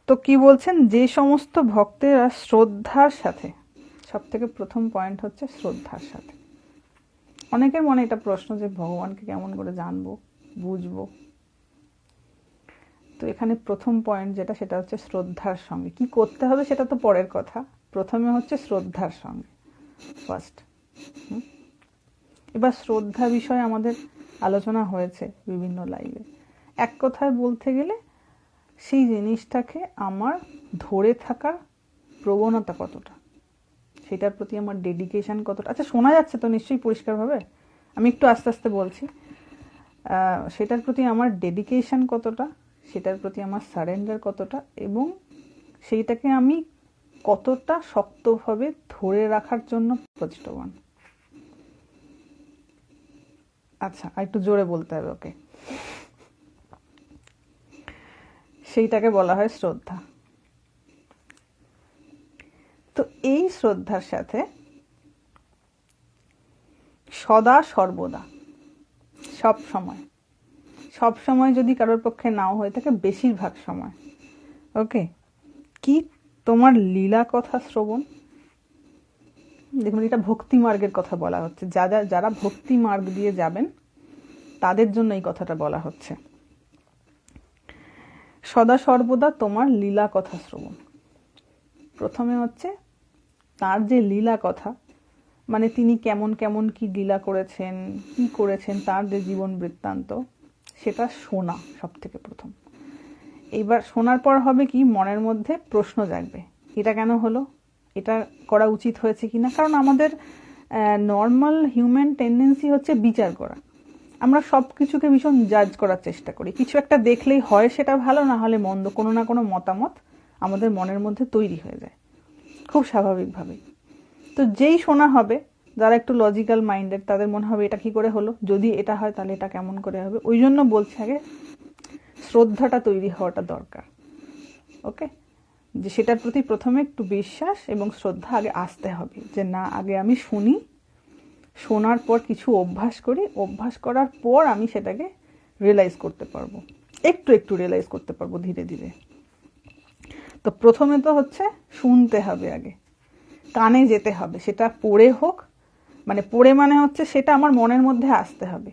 তো কি বলছেন, যে সমস্ত ভক্তেরা শ্রদ্ধার সাথে, সব থেকে প্রথম পয়েন্ট হচ্ছে শ্রদ্ধার সাথে। অনেকের মনে এটা প্রশ্ন যে ভগবানকে কেমন করে জানবো, বুঝবো। তো এখানে প্রথম পয়েন্ট যেটা, সেটা হচ্ছে শ্রদ্ধার সঙ্গে। কি করতে হবে সেটা তো পরের কথা, প্রথমে হচ্ছে শ্রদ্ধার সঙ্গে ফার্স্ট। এবার শ্রদ্ধা বিষয়ে আমাদের আলোচনা হয়েছে বিভিন্ন লাইভে। এক কথায় বলতে গেলে সেই জিনিসটাকে আমার ধরে থাকার প্রবণতা কতটা, সেটার প্রতি আমার ডেডিকেশন কতটা। আচ্ছা, শোনা যাচ্ছে তো নিশ্চয়ই পরিষ্কারভাবে? আমি একটু আস্তে আস্তে বলছি। সেটার প্রতি আমার ডেডিকেশন কতটা, সেটার প্রতি আমার সারেন্ডার কতটা, এবং সেইটাকে আমি কতটা শক্তভাবে ধরে রাখার জন্য প্রচেষ্টবান। আচ্ছা, একটু জোরে বলতে হবে, ওকে। সেইটাকে বলা হয় শ্রদ্ধা। তো এই শ্রদ্ধার সাথে সদা সর্বদা, সব সময় যদি কারোর পক্ষে নাও হয়ে থাকে, বেশিরভাগ সময়, ওকে, কি তোমার লীলা কথা শ্রবণ। দেখুন, এটা ভক্তি মার্গের কথা বলা হচ্ছে। যারা ভক্তি মার্গ দিয়ে যাবেন তাদের জন্য এই কথাটা বলা হচ্ছে। সদা সর্বদা তোমার লীলা কথা শ্রবণ। প্রথমে হচ্ছে তার যে লীলা কথা, মানে তিনি কেমন কেমন কি লীলা করেছেন, কি করেছেন, তার যে জীবন বৃত্তান্ত, সেটা শোনা সব থেকে প্রথম। এইবার শোনার পর হবে কি, মনের মধ্যে প্রশ্ন জাগবে, এটা কেন হলো, এটা করা উচিত হয়েছে কিনা। কারণ আমাদের নর্মাল হিউম্যান টেন্ডেন্সি হচ্ছে বিচার করা। আমরা সব কিছুকে ভীষণ জাজ করার চেষ্টা করি। কিছু একটা দেখলেই হয় সেটা ভালো, না হলে মন্দ, কোনো না কোনো মতামত আমাদের মনের মধ্যে তৈরি হয়ে যায় খুব স্বাভাবিকভাবেই। তো যেই শোনা হবে, যারা একটু লজিক্যাল মাইন্ডেড, তাদের মনে হবে এটা কি করে হলো, যদি এটা হয় তাহলে এটা কেমন করে হবে। ওই জন্য বলছে আগে শ্রদ্ধাটা তৈরি হওয়াটা দরকার, ওকে। যে সেটার প্রতি প্রথমে একটু বিশ্বাস এবং শ্রদ্ধা আগে আসতে হবে, যে না, আগে আমি শুনি, শোনার পর কিছু অভ্যাস করি, অভ্যাস করার পর আমি সেটাকে রিয়েলাইজ করতে পারবো, একটু একটু রিয়েলাইজ করতে পারবো ধীরে ধীরে। তো প্রথমে তো হচ্ছে শুনতে হবে, আগে কানে যেতে হবে, সেটা পড়ে হোক, মানে পড়ে মানে হচ্ছে সেটা আমার মনের মধ্যে আসতে হবে।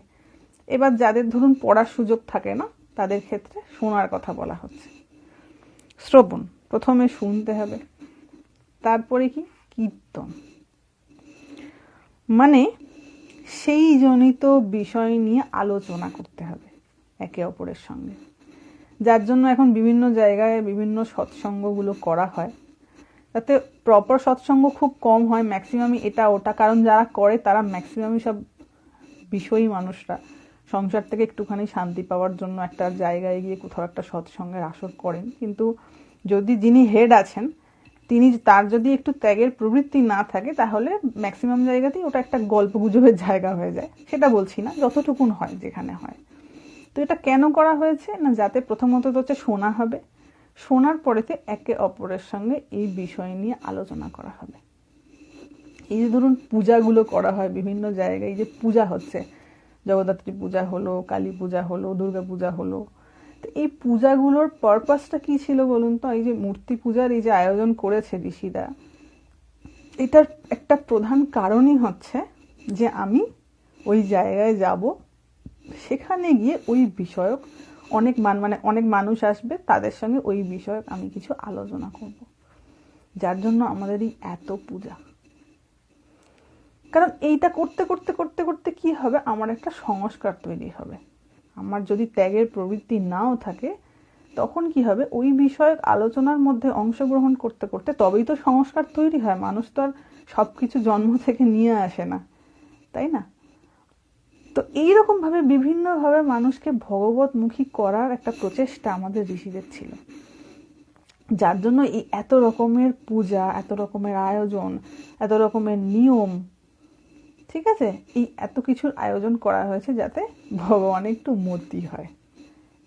এবার যাদের ধরুন পড়ার সুযোগ থাকে না, তাদের ক্ষেত্রে শোনার কথা বলা হচ্ছে। শ্রবণ, প্রথমে শুনতে হবে, তারপরে কি কীর্তন, মানে সেই জনিত বিষয় নিয়ে আলোচনা করতে হবে একে অপরের সঙ্গে। যার জন্য এখন বিভিন্ন জায়গায় বিভিন্ন সৎসঙ্গগুলো করা হয়, তাতে প্রপার সৎসঙ্গ খুব কম হয়, ম্যাক্সিমামই এটা ওটা। কারণ যারা করে তারা ম্যাক্সিমামই সব বিষয়ী মানুষরা, সংসার থেকে একটুখানি শান্তি পাওয়ার জন্য একটা জায়গায় গিয়ে কোথাও একটা সৎসঙ্গের আসর করেন। কিন্তু যদি যিনি হেড আছেন, তার যদি একটু ত্যাগের প্রবৃত্তি না থাকে, তাহলে ম্যাক্সিমাম জায়গাতেই ওটা একটা গল্প গুজবের জায়গা হয়ে যায়। সেটা বলছি না, যতটুকুন হয় যেখানে হয়। তো এটা কেন করা হয়েছে না, যাতে প্রথমত হচ্ছে শোনা হবে, শোনার পরেতে একে অপরের সঙ্গে এই বিষয় নিয়ে আলোচনা করা হবে। এই যে ধরুন পূজাগুলো করা হয় বিভিন্ন জায়গায়, এই যে পূজা হচ্ছে, জগদ্ধাত্রী পূজা হলো, কালী পূজা হলো, দুর্গা পূজা হলো, তো এই পূজাগুলোর পারপাসটা কি ছিল বলুন তো? এই যে মূর্তি পূজার এই যে আয়োজন করেছে ঋষিরা, এটার একটা প্রধান কারণই হচ্ছে যে আমি ওই জায়গায় যাব, সেখানে গিয়ে ওই বিষয়ক অনেক মানুষ আসবে, তাদের সঙ্গে ওই বিষয়ক আমি কিছু আলোচনা করব। যার জন্য আমাদের এই এত পূজা। কারণ এইটা করতে করতে করতে করতে কি হবে, আমার একটা সংস্কার তৈরি হবে। আমার যদি ত্যাগের প্রবৃত্তি নাও থাকে, তখন কি হবে, ওই বিষয়ক আলোচনার মধ্যে অংশগ্রহণ করতে করতে তবেই তো সংস্কার তৈরি হয়। মানুষ তো আর সবকিছু জন্ম থেকে নিয়ে আসে না, তাই না? তো এইরকমভাবে বিভিন্নভাবে মানুষকে ভগবতমুখী করার একটা প্রচেষ্টা আমাদের ঋষিদের ছিল। যার জন্য এই এত রকমের পূজা, এত রকমের আয়োজন, এত রকমের নিয়ম, ঠিক আছে, এই এত কিছুর আয়োজন করা হয়েছে যাতে ভগবান একটু মতি হয়।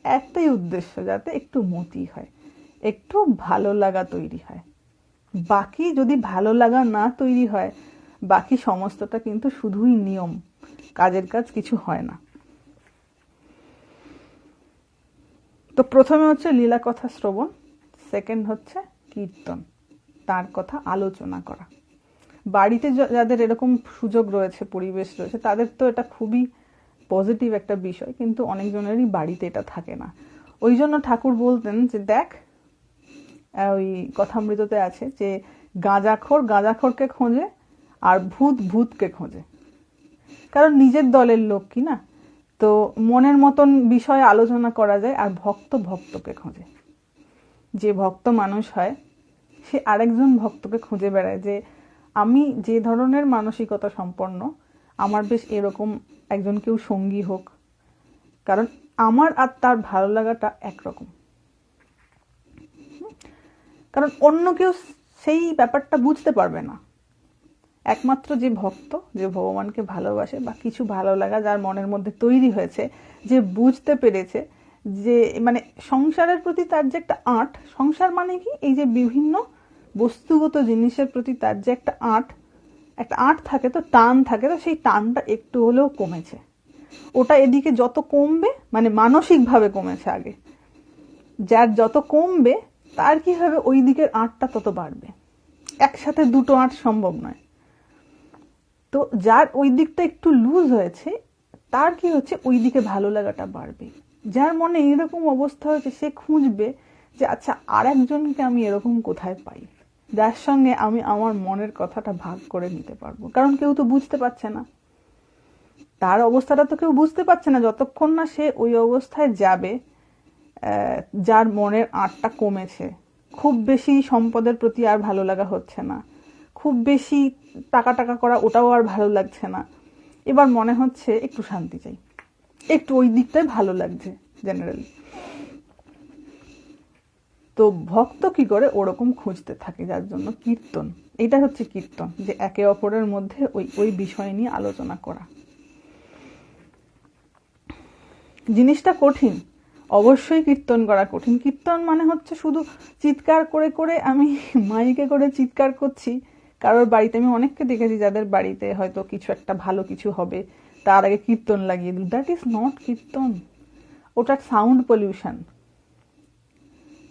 একটাই উদ্দেশ্য, যাতে একটু মতি হয়, একটু ভালো লাগা তৈরি হয়। বাকি যদি ভালো লাগা না তৈরি হয়, বাকি সমস্তটা কিন্তু শুধুই নিয়ম, কাজের কাজ কিছু হয় না। তো প্রথমে হচ্ছে লীলা কথা শ্রবণ, সেকেন্ড হচ্ছে কীর্তন, তার কথা আলোচনা করা। বাড়িতে যাদের এরকম সুযোগ রয়েছে, পরিবেশ রয়েছে, তাদের তো এটা খুবই পজিটিভ একটা বিষয়, কিন্তু অনেকজনেরই বাড়িতে এটা থাকে না। ওই জন্য ঠাকুর বলতেন যে দেখ, ওই কথামৃততে আছে যে গাঁজাখোর গাঁজাখোরকে খোঁজে আর ভূত ভূতকে খোঁজে, কারণ নিজের দলের লোক কি না, তো মনের মতন বিষয়ে আলোচনা করা যায়। আর ভক্ত ভক্তকে খোঁজে, যে ভক্ত মানুষ হয় সে আরেকজন ভক্তকে খুঁজে বেড়ায় যে আমি যে ধরনের মানসিকতা সম্পন্ন, আমার বেশ এরকম একজন কেউ সঙ্গী হোক, কারণ আমার আর তার ভালো লাগাটা একরকম। কারণ অন্য কেউ সেই ব্যাপারটা বুঝতে পারবে না, একমাত্র যে ভক্ত, যে ভগবানকে ভালোবাসে বা কিছু ভালো লাগা যার মনের মধ্যে তৈরি হয়েছে, যে বুঝতে পেরেছে যে মানে সংসারের প্রতি তার যে একটা আঁট, সংসার মানে কি, এই যে বিভিন্ন বস্তুগত জিনিসের প্রতি তার যে একটা আঁট থাকে, তো টান থাকে, তো সেই টানটা একটু হলেও কমেছে। ওটা এদিকে যত কমবে, মানে মানসিকভাবে কমেছে আগে, যার যত কমবে তার কি হবে, ওই দিকের আঁটটা তত বাড়বে। একসাথে দুটো আঁট সম্ভব নয়। তো যার ওই দিকটা একটু লুজ হয়েছে, তার কি হচ্ছে, ওই দিকে ভালো লাগাটা বাড়বে। যার মনে এইরকম অবস্থা হয়েছে, সে খুঁজবে যে আচ্ছা আর একজনকে আমি এরকম কোথায় পাই, যার সঙ্গে আমি আমার মনের কথাটা ভাগ করে নিতে পারবো। কারণ কেউ তো বুঝতে পারছে না, তার অবস্থাটা তো কেউ বুঝতে পারছে না যতক্ষণ না সে ওই অবস্থায় যাবে যার মনের আঁটটা কমেছে। খুব বেশি সম্পদের প্রতি আর ভালো লাগা হচ্ছে না, খুব বেশি টাকা করা ওটাও আর ভালো লাগছে না, এবার মনে হচ্ছে একটু শান্তি চাই, একটু ওই দিকটাই ভালো লাগছে জেনারেলি। তো ভক্ত কি করে, ওরকম খুঁজতে থাকে, যার জন্য কীর্তন। এটা হচ্ছে কীর্তন, যে একে অপরের মধ্যে ওই বিষয় নিয়ে আলোচনা করা। জিনিসটা কঠিন, অবশ্যই কীর্তন করা কঠিন। কীর্তন মানে হচ্ছে শুধু চিৎকার করে করে, আমি মাইকে করে চিৎকার করছি কারোর বাড়িতে। আমি অনেককে দেখেছি যাদের বাড়িতে হয়তো কিছু একটা ভালো কিছু হবে, তার আগে কীর্তন লাগিয়ে দিল। দ্যাট ইজ নট কীর্তন, ওটা সাউন্ড পলিউশন।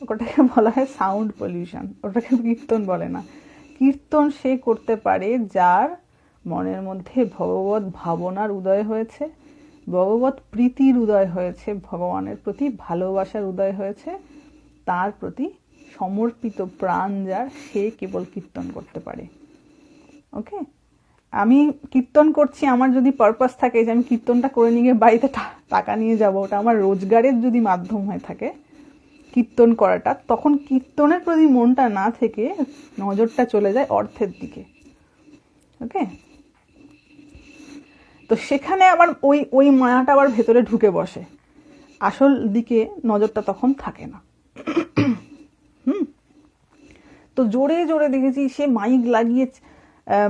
ওটাকে বলা হয় সাউন্ড পলিউশন, ওটাকে কীর্তন বলে না। কীর্তন সে করতে পারে যার মনের মধ্যে ভগবত ভাবনার উদয় হয়েছে, ভগবত প্রীতির উদয় হয়েছে, ভগবানের প্রতি ভালোবাসার উদয় হয়েছে, তার প্রতি সমর্পিত প্রাণ যার, সে কেবল কীর্তন করতে পারে। ওকে, আমি কীর্তন করছি, আমার যদি পারপাস থাকে যে আমি কীর্তনটা করে নিয়ে গিয়ে বাড়িতে টাকা নিয়ে যাব, ওটা আমার রোজগারের যদি মাধ্যম হয়ে থাকে কীর্তন করাটা, তখন কীর্তনের প্রতি মনটা না থেকে নজরটা চলে যায় অর্থের দিকে। ওকে, তো সেখানে আবার ওই মায়াটা আবার ভেতরে ঢুকে বসে, আসল দিকে নজরটা তখন থাকে না। তো জোরে জোরে দেখেছি সে মাইক লাগিয়ে,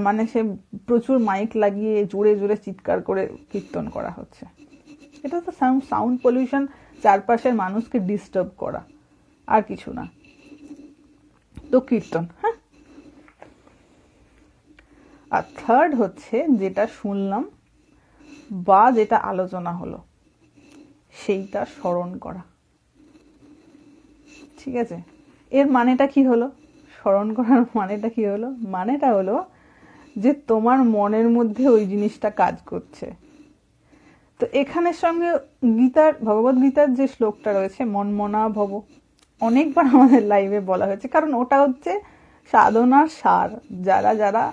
মানে সে প্রচুর মাইক লাগিয়ে জোরে জোরে চিৎকার করে কীর্তন করা হচ্ছে। এটা তো সাউন্ড পলিউশন, চারপাশের মানুষকে ডিস্টার্ব করা, আর কিছু না। তো কীর্তন, হ্যাঁ। আর থার্ড হচ্ছে যেটা শুনলাম বা যেটা আলোচনা হলো, সেইটা স্মরণ করা। ঠিক আছে, এর মানেটা কি হলো, স্মরণ করার মানেটা কি হলো? মানেটা হলো যে তোমার মনের মধ্যে ওই জিনিসটা কাজ করছে। তো এখানের সঙ্গে ভগবদ গীতার যে শ্লোকটা রয়েছে, মনমনা ভব, অনেকবার আমাদের লাইভে বলা হয়েছে, কারণ ওটা হচ্ছে সাধনার সার। যারা যারা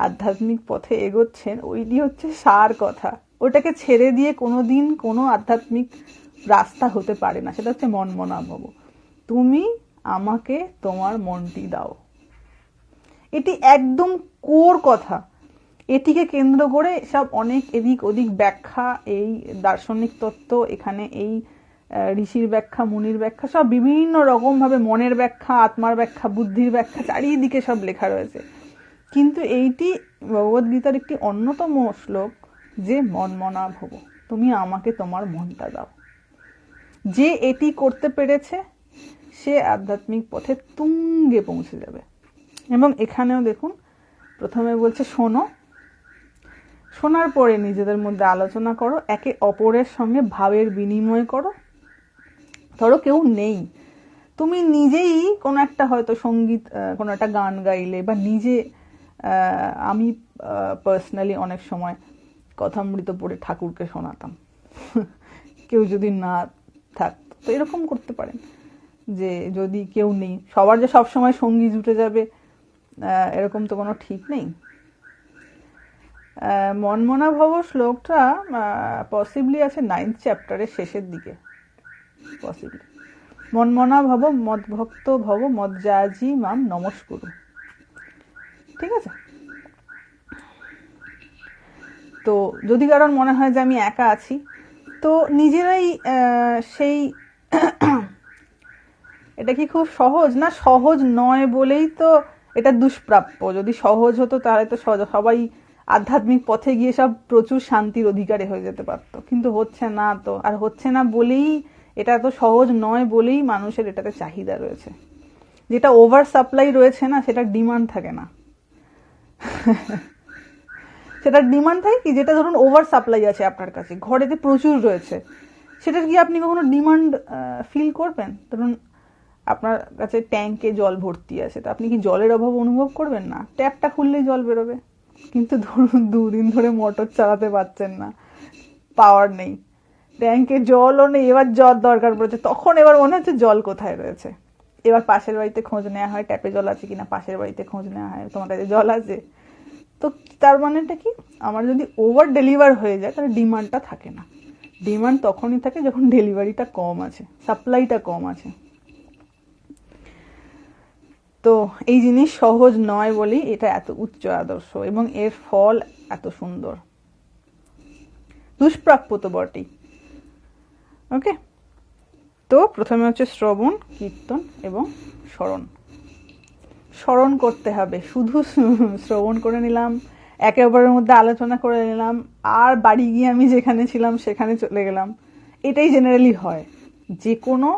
আধ্যাত্মিক পথে এগোচ্ছেন, ওইটি হচ্ছে সার কথা। ওটাকে ছেড়ে দিয়ে কোনোদিন কোনো আধ্যাত্মিক রাস্তা হতে পারে না। সেটা হচ্ছে মনমনা ভব, তুমি আমাকে তোমার মনটি দাও। এটি একদম কোর কথা। এটিকে কেন্দ্র করে সব অনেক এদিক ওদিক ব্যাখ্যা, এই দার্শনিক তত্ত্ব, এখানে এই ঋষির ব্যাখ্যা, মুনির ব্যাখ্যা, সব বিভিন্ন রকম ভাবে, মনের ব্যাখ্যা, আত্মার ব্যাখ্যা, বুদ্ধির ব্যাখ্যা, চারিদিকে সব লেখা রয়েছে। কিন্তু এইটি ভগবদ্গীতার একটি অন্যতম শ্লোক, যে মনমনা ভব, তুমি আমাকে তোমার মনটা দাও। যে এটি করতে পেরেছে সে আধ্যাত্মিক পথে তুঙ্গে পৌঁছে যাবে। এবং এখানেও দেখুন, প্রথমে বলছে শোনো, শোনার পরে নিজেদের মধ্যে আলোচনা করো, একে অপরের সঙ্গে ভাবের বিনিময় করো। ধরো কেউ নেই, তুমি নিজেই কোনো একটা হয়তো সঙ্গীত, কোনো একটা গান গাইলে, বা নিজে, আমি পার্সোনালি অনেক সময় কথামৃত পড়ে ঠাকুরকে শোনাতাম কেউ যদি না থাকতো। তো এরকম করতে পারেন যে যদি কেউ নেই, সবার যে সবসময় সঙ্গী জুটে যাবে এরকম তো কোনো ঠিক নেই। মনমনা ভব শ্লোকটা পসিবলি আছে 9th চ্যাপ্টারের শেষের দিকে, পসিবলি। মনমনা ভব মদভক্ত ভব মজ্জাজি মাম নমস্কুরু, ঠিক আছে? তো যদি কারণ মনে হয় যে আমি একা আছি, তো নিজেরাই সেই এটা কি খুব সহজ? না, সহজ নয় বলেই তো এটা দুষ্প্রাপ্য। যদি সহজ হতো তাহলে তো সবাই আধ্যাত্মিক পথে গিয়ে সব প্রচুর শান্তির অধিকারী হয়ে যেতে পারতো, কিন্তু হচ্ছে না। তো আর হচ্ছে না বলেই, এটা তো সহজ নয় বলেই মানুষের এটাতে চাহিদা রয়েছে। যেটা ওভার সাপ্লাই রয়েছে না, সেটা ডিমান্ড থাকে না সেটার ডিমান্ড থাকে কি, যেটা ধরুন ওভার সাপ্লাই আছে আপনার কাছে, ঘরেতে প্রচুর রয়েছে, সেটার কি আপনি কখনো ডিমান্ড ফিল করবেন? ধরুন আপনার কাছে ট্যাঙ্কে জল ভর্তি আছে, তো আপনি কি জলের অভাব অনুভব করবেন না? ট্যাপটা খুললেই জল বেরোবে। কিন্তু ধরুন 2 দিন ধরে মোটর চালাতে পারছেন না, পাওয়ার নেই, ট্যাঙ্কে জলও নেই, এবার জল দরকার পড়েছে, তখন এবার মনে হচ্ছে জল কোথায় রয়েছে। এবার পাশের বাড়িতে খোঁজ নেওয়া হয় ট্যাপে জল আছে কিনা, পাশের বাড়িতে খোঁজ নেওয়া হয় তোমার কাছে জল আছে। তো তার মানেটা কি, আমার যদি ওভার ডেলিভার হয়ে যায় তাহলে ডিমান্ডটা থাকে না। ডিমান্ড তখনই থাকে যখন ডেলিভারিটা কম আছে, সাপ্লাইটা কম আছে। তো এই জিনিস সহজ নয় বলেই এটা এত উচ্চ আদর্শ, এবং এর ফল এত সুন্দর। দুষ্প্রাপ্য তো বটেই। ওকে, তো প্রথমে হচ্ছে শ্রবণ, কীর্তন এবং স্মরণ। স্মরণ করতে হবে, শুধু শ্রবণ করে নিলাম, একে অপরের মধ্যে আলোচনা করে নিলাম, আর বাড়ি গিয়ে আমি যেখানে ছিলাম সেখানে চলে গেলাম। এটাই জেনারেলি হয়। যে কোনো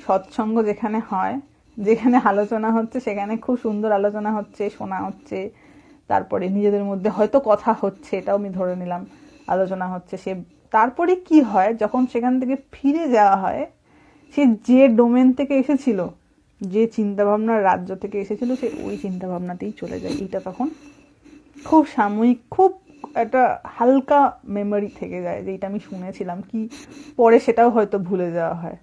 সৎসঙ্গ যেখানে হয়, যেখানে আলোচনা হচ্ছে, সেখানে খুব সুন্দর আলোচনা হচ্ছে, শোনা হচ্ছে, তারপরে নিজেদের মধ্যে হয়তো কথা হচ্ছে, এটাও আমি ধরে নিলাম, আলোচনা হচ্ছে। তারপরে কি হয়, যখন সেখান থেকে ফিরে যাওয়া হয়, সে যে ডোমেন থেকে এসেছিল, যে চিন্তাভাবনার রাজ্য থেকে এসেছিল, সে ওই চিন্তাভাবনাতেই চলে যায়। এইটা তখন খুব সাময়িক, খুব একটা হালকা মেমোরি থেকে যায়, যে এটা আমি শুনেছিলাম কি, পরে সেটাও হয়তো ভুলে যাওয়া হয়।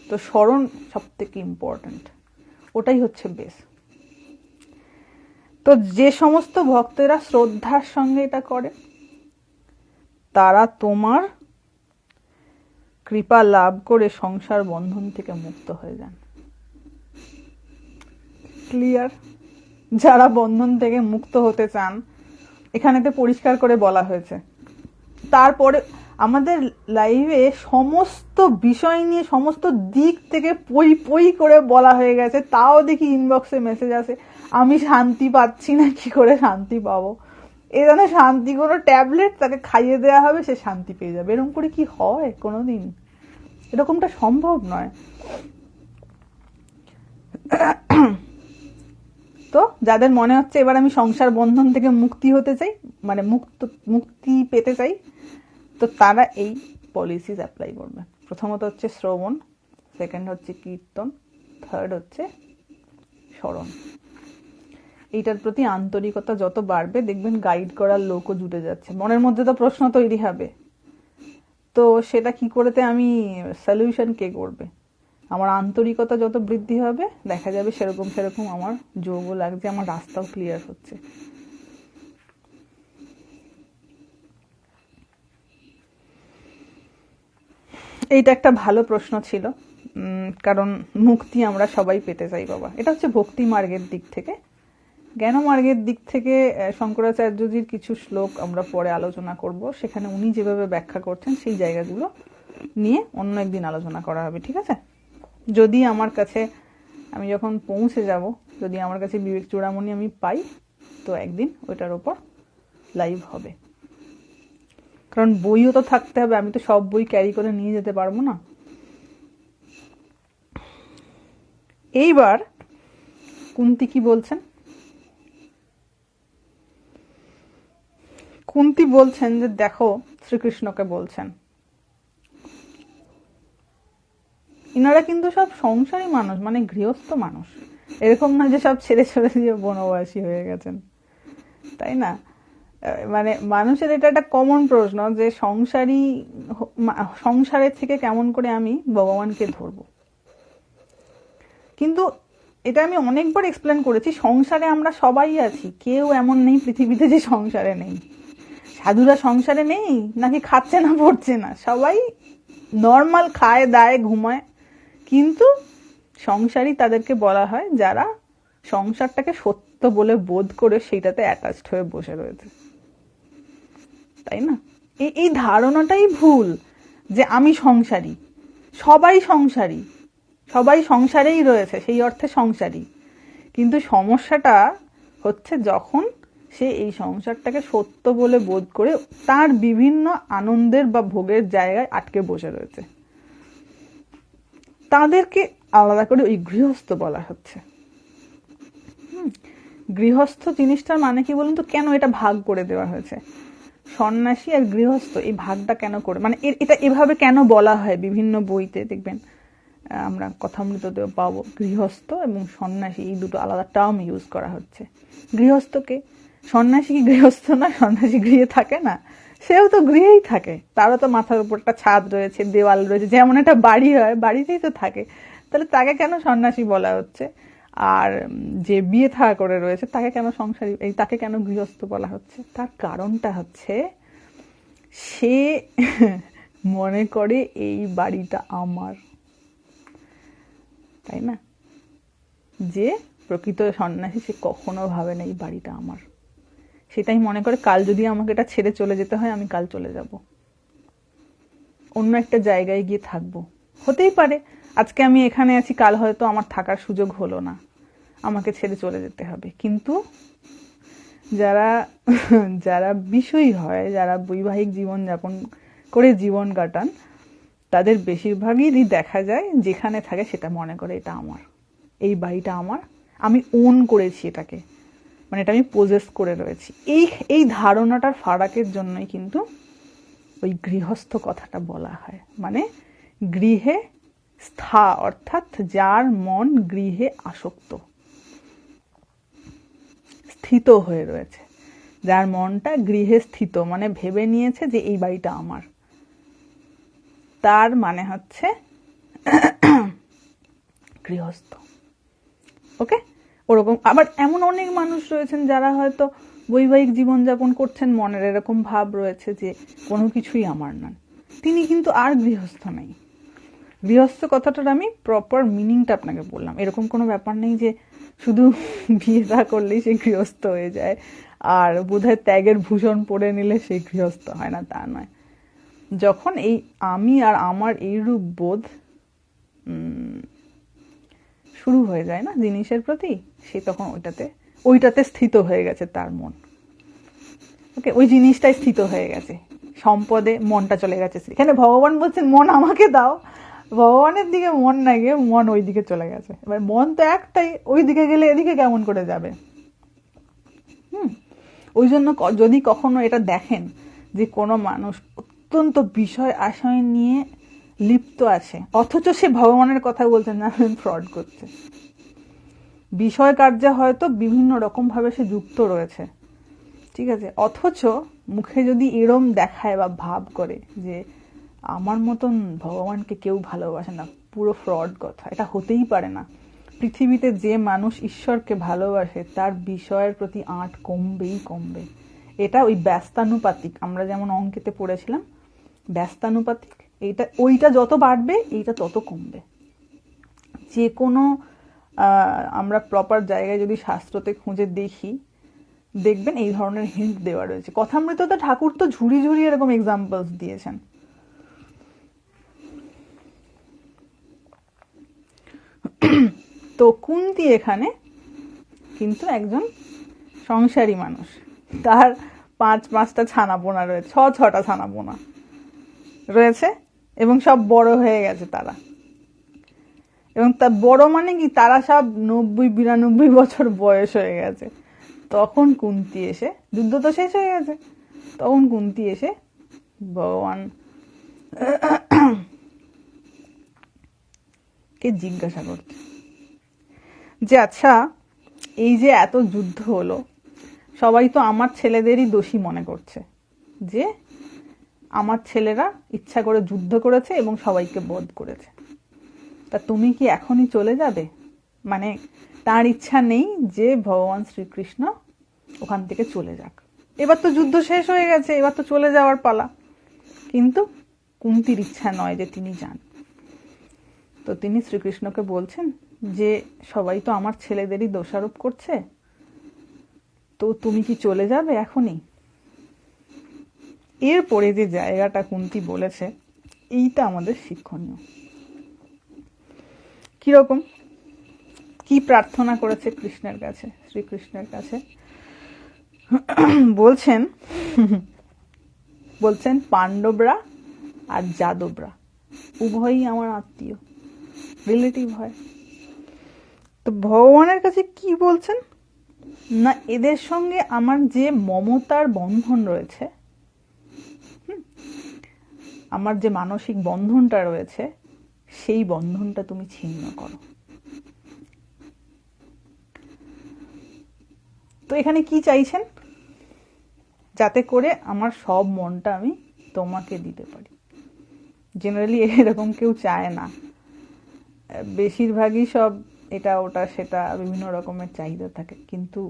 তো স্মরণ সব থেকে ইম্পর্ট্যান্ট, ওটাই হচ্ছে বেস। তো যে সমস্ত ভক্তেরা শ্রদ্ধার সঙ্গে এটা করে, তারা তোমার কৃপা লাভ করে সংসার বন্ধন থেকে মুক্ত হয়ে যান। ক্লিয়ার? যারা বন্ধন থেকে মুক্ত হতে চান, এখানেতে পরিষ্কার করে বলা হয়েছে। তারপরে আমাদের লাইভে সমস্ত বিষয় নিয়ে, সমস্ত দিক থেকে পই পই করে বলা হয়ে গেছে, তাও দেখি ইনবক্সে মেসেজ আসে, আমি শান্তি পাচ্ছি না, কি করে শান্তি পাবো? এ যেন শান্তি কোনো ট্যাবলেট তাকে খাইয়ে দেওয়া হবে, সে শান্তি পেয়ে যাবে। এরকম করে কি হয় কোনোদিন? এরকমটা সম্ভব নয়। তো যাদের মনে হচ্ছে এবার আমি সংসার বন্ধন থেকে মুক্তি হতে চাই, মানে মুক্তি পেতে চাই, তো তারা এই পলিসিস অ্যাপ্লাই করবে। প্রথমত হচ্ছে শ্রবণ, সেকেন্ড হচ্ছে কীর্তন, থার্ড হচ্ছে স্মরণ। এইটার প্রতি আন্তরিকতা যত বাড়বে, দেখবেন গাইড করার লোকও জুটে যাচ্ছে। মনের মধ্যে তো প্রশ্ন তৈরি হবে, তো সেটা কি করেতে আমি সলিউশন কে করবে? আমার আন্তরিকতা যত বৃদ্ধি হবে, দেখা যাবে সেরকম সেরকম আমার যোগও লাগছে, আমার রাস্তাও ক্লিয়ার হচ্ছে। এইটা একটা ভালো প্রশ্ন ছিল, কারণ মুক্তি আমরা সবাই পেতে চাই বাবা। এটা হচ্ছে ভক্তি মার্গের দিক থেকে। জ্ঞান মার্গের দিক থেকে শঙ্করাচার্যজির কিছু শ্লোক আমরা পরে আলোচনা করব, সেখানে উনি যেভাবে ব্যাখ্যা করছেন সেই জায়গাগুলো নিয়ে অন্য একদিন আলোচনা করা হবে, ঠিক আছে? যদি আমার কাছে, আমি যখন পৌঁছে যাব, যদি আমার কাছে বিবেক চূড়ামণি আমি পাই, তো একদিন ওইটার ওপর লাইভ হবে। কারণ বইও তো থাকতে হবে, আমি তো সব বই ক্যারি করে নিয়ে যেতে পারবো না। এইবার কুন্তি কি বলছেন? কুন্তি বলছেন যে দেখো, শ্রীকৃষ্ণকে বলছেন ইনারা কিন্তু সব সংসারী মানুষ, মানে গৃহস্থ মানুষ, এরকম না যে সব ছেড়ে ছেড়ে দিয়ে বনবাসী হয়ে গেছেন, তাই না? মানে মানুষের এটা একটা কমন প্রশ্ন যে সংসারের থেকে কেমন করে আমি ভগবানকে ধরবো। কিন্তু এটা আমি অনেকবার এক্সপ্লেন করেছি, সংসারে আমরা সবাই আছি, কেউ এমন নেই পৃথিবীতে যে সংসারে নেই। সাধুরা সংসারে নেই নাকি খাচ্ছে না পড়ছে না, সবাই নর্মাল খায় দায় ঘুমায়, কিন্তু সংসারী তাদেরকে বলা হয় যারা সংসারটাকে সত্য বলে বোধ করে সেইটাতে অ্যাটাচড হয়ে বসে রয়েছে, তাই না? এই ধারণাটাই ভুল যে আমি সংসারী, সবাই সংসারী, সবাই সংসারেই রয়েছে, সেই অর্থে সংসারী। কিন্তু সমস্যাটা হচ্ছে যখন সে এই সংসারটাকে সত্য বলে বোধ করে তার বিভিন্ন আনন্দের বা ভোগের জায়গায় আটকে বসে রয়েছে, তাদেরকে আলাদা করে ওই গৃহস্থ বলা হচ্ছে। গৃহস্থ জিনিসটার মানে কি বলুন তো, কেন এটা ভাগ করে দেওয়া হয়েছে? সন্ন্যাসী আর গৃহস্থ এই ভাগটা কেন করে, মানে এটা এভাবে কেন বলা হয় বিভিন্ন বইতে দেখবেন, আমরা কথামৃততেও পাবো গৃহস্থ এবং সন্ন্যাসী এই দুটো আলাদা টার্ম ইউজ করা হচ্ছে। গৃহস্থকে, সন্ন্যাসী কি গৃহস্থ না? সন্ন্যাসী গৃহে থাকে না? সেও তো গৃহেই থাকে, তারও তো মাথার উপর একটা ছাদ রয়েছে, দেওয়াল রয়েছে, যেমন একটা বাড়ি হয় বাড়িতেই তো থাকে। তাহলে তাকে কেন সন্ন্যাসী বলা হচ্ছে? আর যে বিয়ে থা করে রয়েছে তাকে কেন সংসারী, তাকে কেন গৃহস্থ বলা হচ্ছে? তার কারণটা হচ্ছে সে মনে করে এই বাড়িটা আমার, তাই না? যে প্রকৃত সন্ন্যাসী সে কখনো ভাবে না এই বাড়িটা আমার, সেটাই মনে করে কাল যদি আমাকে এটা ছেড়ে চলে যেতে হয় আমি কাল চলে যাব, অন্য একটা জায়গায় গিয়ে থাকবো। হতেই পারে আজকে আমি এখানে আছি, কাল হয়তো আমার থাকার সুযোগ হলো না, আমাকে ছেড়ে চলে যেতে হবে। কিন্তু যারা যারা বিষয়ী হয়, যারা বৈবাহিক জীবন যাপন করে জীবন কাটান, তাদের বেশিরভাগই দেখা যায় যেখানে থাকে সেটা মনে করে এটা আমার, এই বাড়িটা আমার, আমি ওন করেছি এটাকে, মানে এটা আমি পোজেস করে রয়েছি। এই ধারণাটার ফারাকের জন্যই কিন্তু ওই গৃহস্থ কথাটা বলা হয়, মানে গৃহে স্থা, অর্থাৎ যার মন গৃহে আসক্ত, স্থিত হয়ে রয়েছে, যার মনটা গৃহে স্থিত, মানে ভেবে নিয়েছে যে এই বাড়িটা আমার, তার মানে হচ্ছে গৃহস্থ। ওকে, ওরকম আবার এমন অনেক মানুষ রয়েছেন যারা হয়তো বৈবাহিক জীবনযাপন করছেন, মনের এরকম ভাব রয়েছে যে কোনো কিছুই আমার না, তিনি কিন্তু আর গৃহস্থ নেই। গৃহস্থ কথাটার আমি প্রপার মিনিংটা আপনাকে বললাম, এরকম কোনো ব্যাপার নেই যে শুধু বিয়ে থা করলেই সে গৃহস্থ হয়ে যায়, আর বোধহয় ত্যাগের ভূষণ পরে নিলে সে গৃহস্থ হয় না, তা নয়। যখন এই আমি আর আমার এইরূপ বোধ শুরু হয়ে যায় না জিনিসের প্রতি, সে তখন ওইটাতে স্থিত হয়ে গেছে তার মন। ওকে, ওই জিনিসটাই স্থিত হয়ে গেছে, সম্পদে মনটা চলে গেছে। এখানে ভগবান বলছেন মন আমাকে দাও, ভগবানের দিকে মন না গিয়ে মন ওই দিকে চলে গেছে। এবার মন তো একটাই, ওই দিকে গেলে এদিকে কেমন করে যাবে? ওই জন্য যদি কখনো এটা দেখেন যে কোনো মানুষ অত্যন্ত বিষয় আশয় নিয়ে লিপ্ত আছে, অথচ সে ভগবানের কথা বলছে না, ফ্রড করছে। বিষয় কার্যে হয়তো বিভিন্ন রকম ভাবে সে যুক্ত রয়েছে, ঠিক আছে, অথচ মুখে যদি এরম দেখায় বা ভাব করে যে আমার মতন ভগবানকে কেউ ভালোবাসে না, পুরো ফ্রড কথা। এটা হতেই পারে না। পৃথিবীতে যে মানুষ ঈশ্বরকে ভালোবাসে তার বিষয়ের প্রতি আঁট কমবেই কমবে। এটা ওই ব্যস্তানুপাতিক, আমরা যেমন অঙ্কেতে পড়েছিলাম ব্যস্তানুপাতিক, ওইটা যত বাড়বে এইটা তত কমবে। যে কোনো আমরা প্রপার জায়গায় যদি শাস্ত্রতে খুঁজে দেখি, দেখবেন এই ধরনের হিন্ট দেওয়া রয়েছে। কথামৃততে ঠাকুর তো ঝুড়ি ঝুড়ি এরকম এক্সাম্পলস দিয়েছেন। তো কুন্তী এখানে কিন্তু একজন সংসারী মানুষ, তার 5-5টা ছানাপোনা রয়েছে, 6-6টা ছানাপোনা রয়েছে, এবং সব বড় হয়ে গেছে তারা। এবং তা বড় মানে কি, তারা সব 90-92 বছর বয়স হয়ে গেছে। তখন কুন্তী এসে, যুদ্ধ তো শেষ হয়ে গেছে, তখন কুন্তী এসে ভগবান কে জিজ্ঞাসা করছে যে আচ্ছা, এই যে এত যুদ্ধ হলো, সবাই তো আমার ছেলেদেরই দোষী মনে করছে যে আমার ছেলেরা ইচ্ছা করে যুদ্ধ করেছে এবং সবাইকে বধ করেছে। তা তুমি কি এখনই চলে যাবে? মানে তার ইচ্ছা নেই যে ভগবান শ্রীকৃষ্ণ ওখান থেকে চলে যাক। এবার তো যুদ্ধ শেষ হয়ে গেছে, এবার তো চলে যাওয়ার পালা। কিন্তু কুন্তির ইচ্ছা নয় যে তিনি যান। তো তিনি শ্রীকৃষ্ণকে বলছেন যে সবাই তো আমার ছেলেদেরই দোষারোপ করছে, তো তুমি কি চলে যাবে এখনই? এরপরে যে জায়গাটা কুন্তি বলেছে, এইটা আমাদের শিক্ষণীয়। কিরকম, কি প্রার্থনা করেছে কৃষ্ণের কাছে, শ্রীকৃষ্ণের কাছে? বলছেন পাণ্ডবরা আর যাদবরা উভয়ই আমার আত্মীয়, রিলেটিভ হয়। তো ভগবানের কাছে কি বলছেন না, এদের সঙ্গে আমার যে মমতার বন্ধন রয়েছে, আমার যে মানসিক বন্ধনটা রয়েছে, সেই বন্ধনটা তুমি ছিন্ন করো। তো এখানে কি চাইছেন? যাতে করে আমার সব মনটা আমি তোমাকে দিতে পারি। জেনারেলি এরকম কেউ চায় না, বেশিরভাগই সব এটা ওটা সেটা বিভিন্ন রকমের চাহিদা থাকে। কিন্তু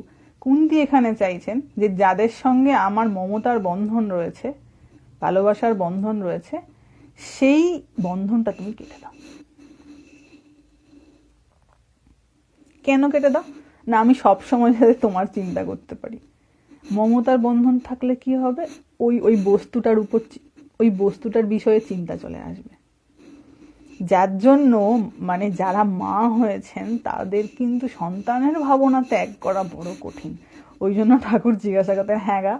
কুন্তি এখানে চাইছেন যে যাদের সঙ্গে আমার মমতার বন্ধন রয়েছে, ভালোবাসার বন্ধন রয়েছে, সেই বন্ধনটা তুমি কেটে দাও। কেন কেটে দাও? না, আমি সব সময় যাতে তোমার চিন্তা করতে পারি। মমতার বন্ধন থাকলে কি হবে? ওই বস্তুটার উপর, ওই বস্তুটার বিষয়ে চিন্তা চলে আসবে। যার জন্য মানে যারা মা হয়েছেন তাদের কিন্তু সন্তানের ভাবনা ত্যাগ করা বড় কঠিন। ওই জন্য ঠাকুর জিজ্ঞাসা করতেন, হ্যাঁ গা,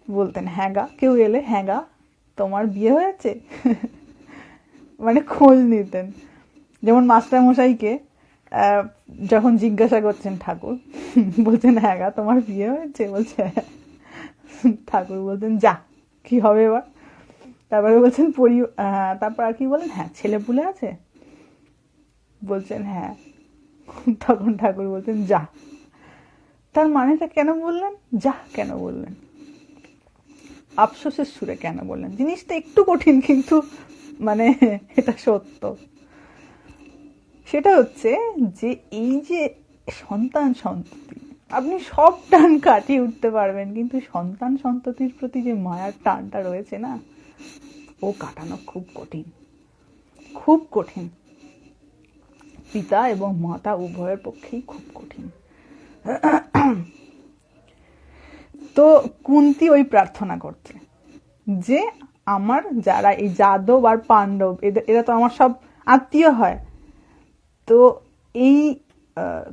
বলতেন হ্যাঁ গা, কেউ এলে হ্যাঁ গা তোমার বিয়ে হয়েছে? মানে খোঁজ নিতেন। যেমন মাস্টারমশাইকে যখন জিজ্ঞাসা করছেন ঠাকুর, বলছেন হ্যাঁ গা তোমার বিয়ে হয়েছে? বলছে হ্যাঁ। ঠাকুর বলছেন যা, কি হবে এবার? তারপরে বলছেন তারপর আর কি বলেন, হ্যাঁ ছেলে পুলে আছে? বলছেন হ্যাঁ। তখন ঠাকুর বলছেন যা। তার মানেটা কেন বললেন? যা কেন বললেন? আফসোসের সুরে কেন বললেন? জিনিসটা একটু কঠিন, কিন্তু মানে এটা সত্য। সেটা হচ্ছে যে এই যে সন্তান সন্ততি, আপনি সব টান কাটিয়ে উঠতে পারবেন, কিন্তু সন্তান সন্ততির প্রতি যে মায়ার টানটা রয়েছে না, ও কাটানো খুব কঠিন, খুব কঠিন। পিতা এবং মাতা উভয়ের পক্ষেই খুব কঠিন। তো কুন্তি ওই প্রার্থনা করছে যে আমার যারা এই যাদব আর পাণ্ডব, এরা তো আমার সব আত্মীয় হয়, তো এই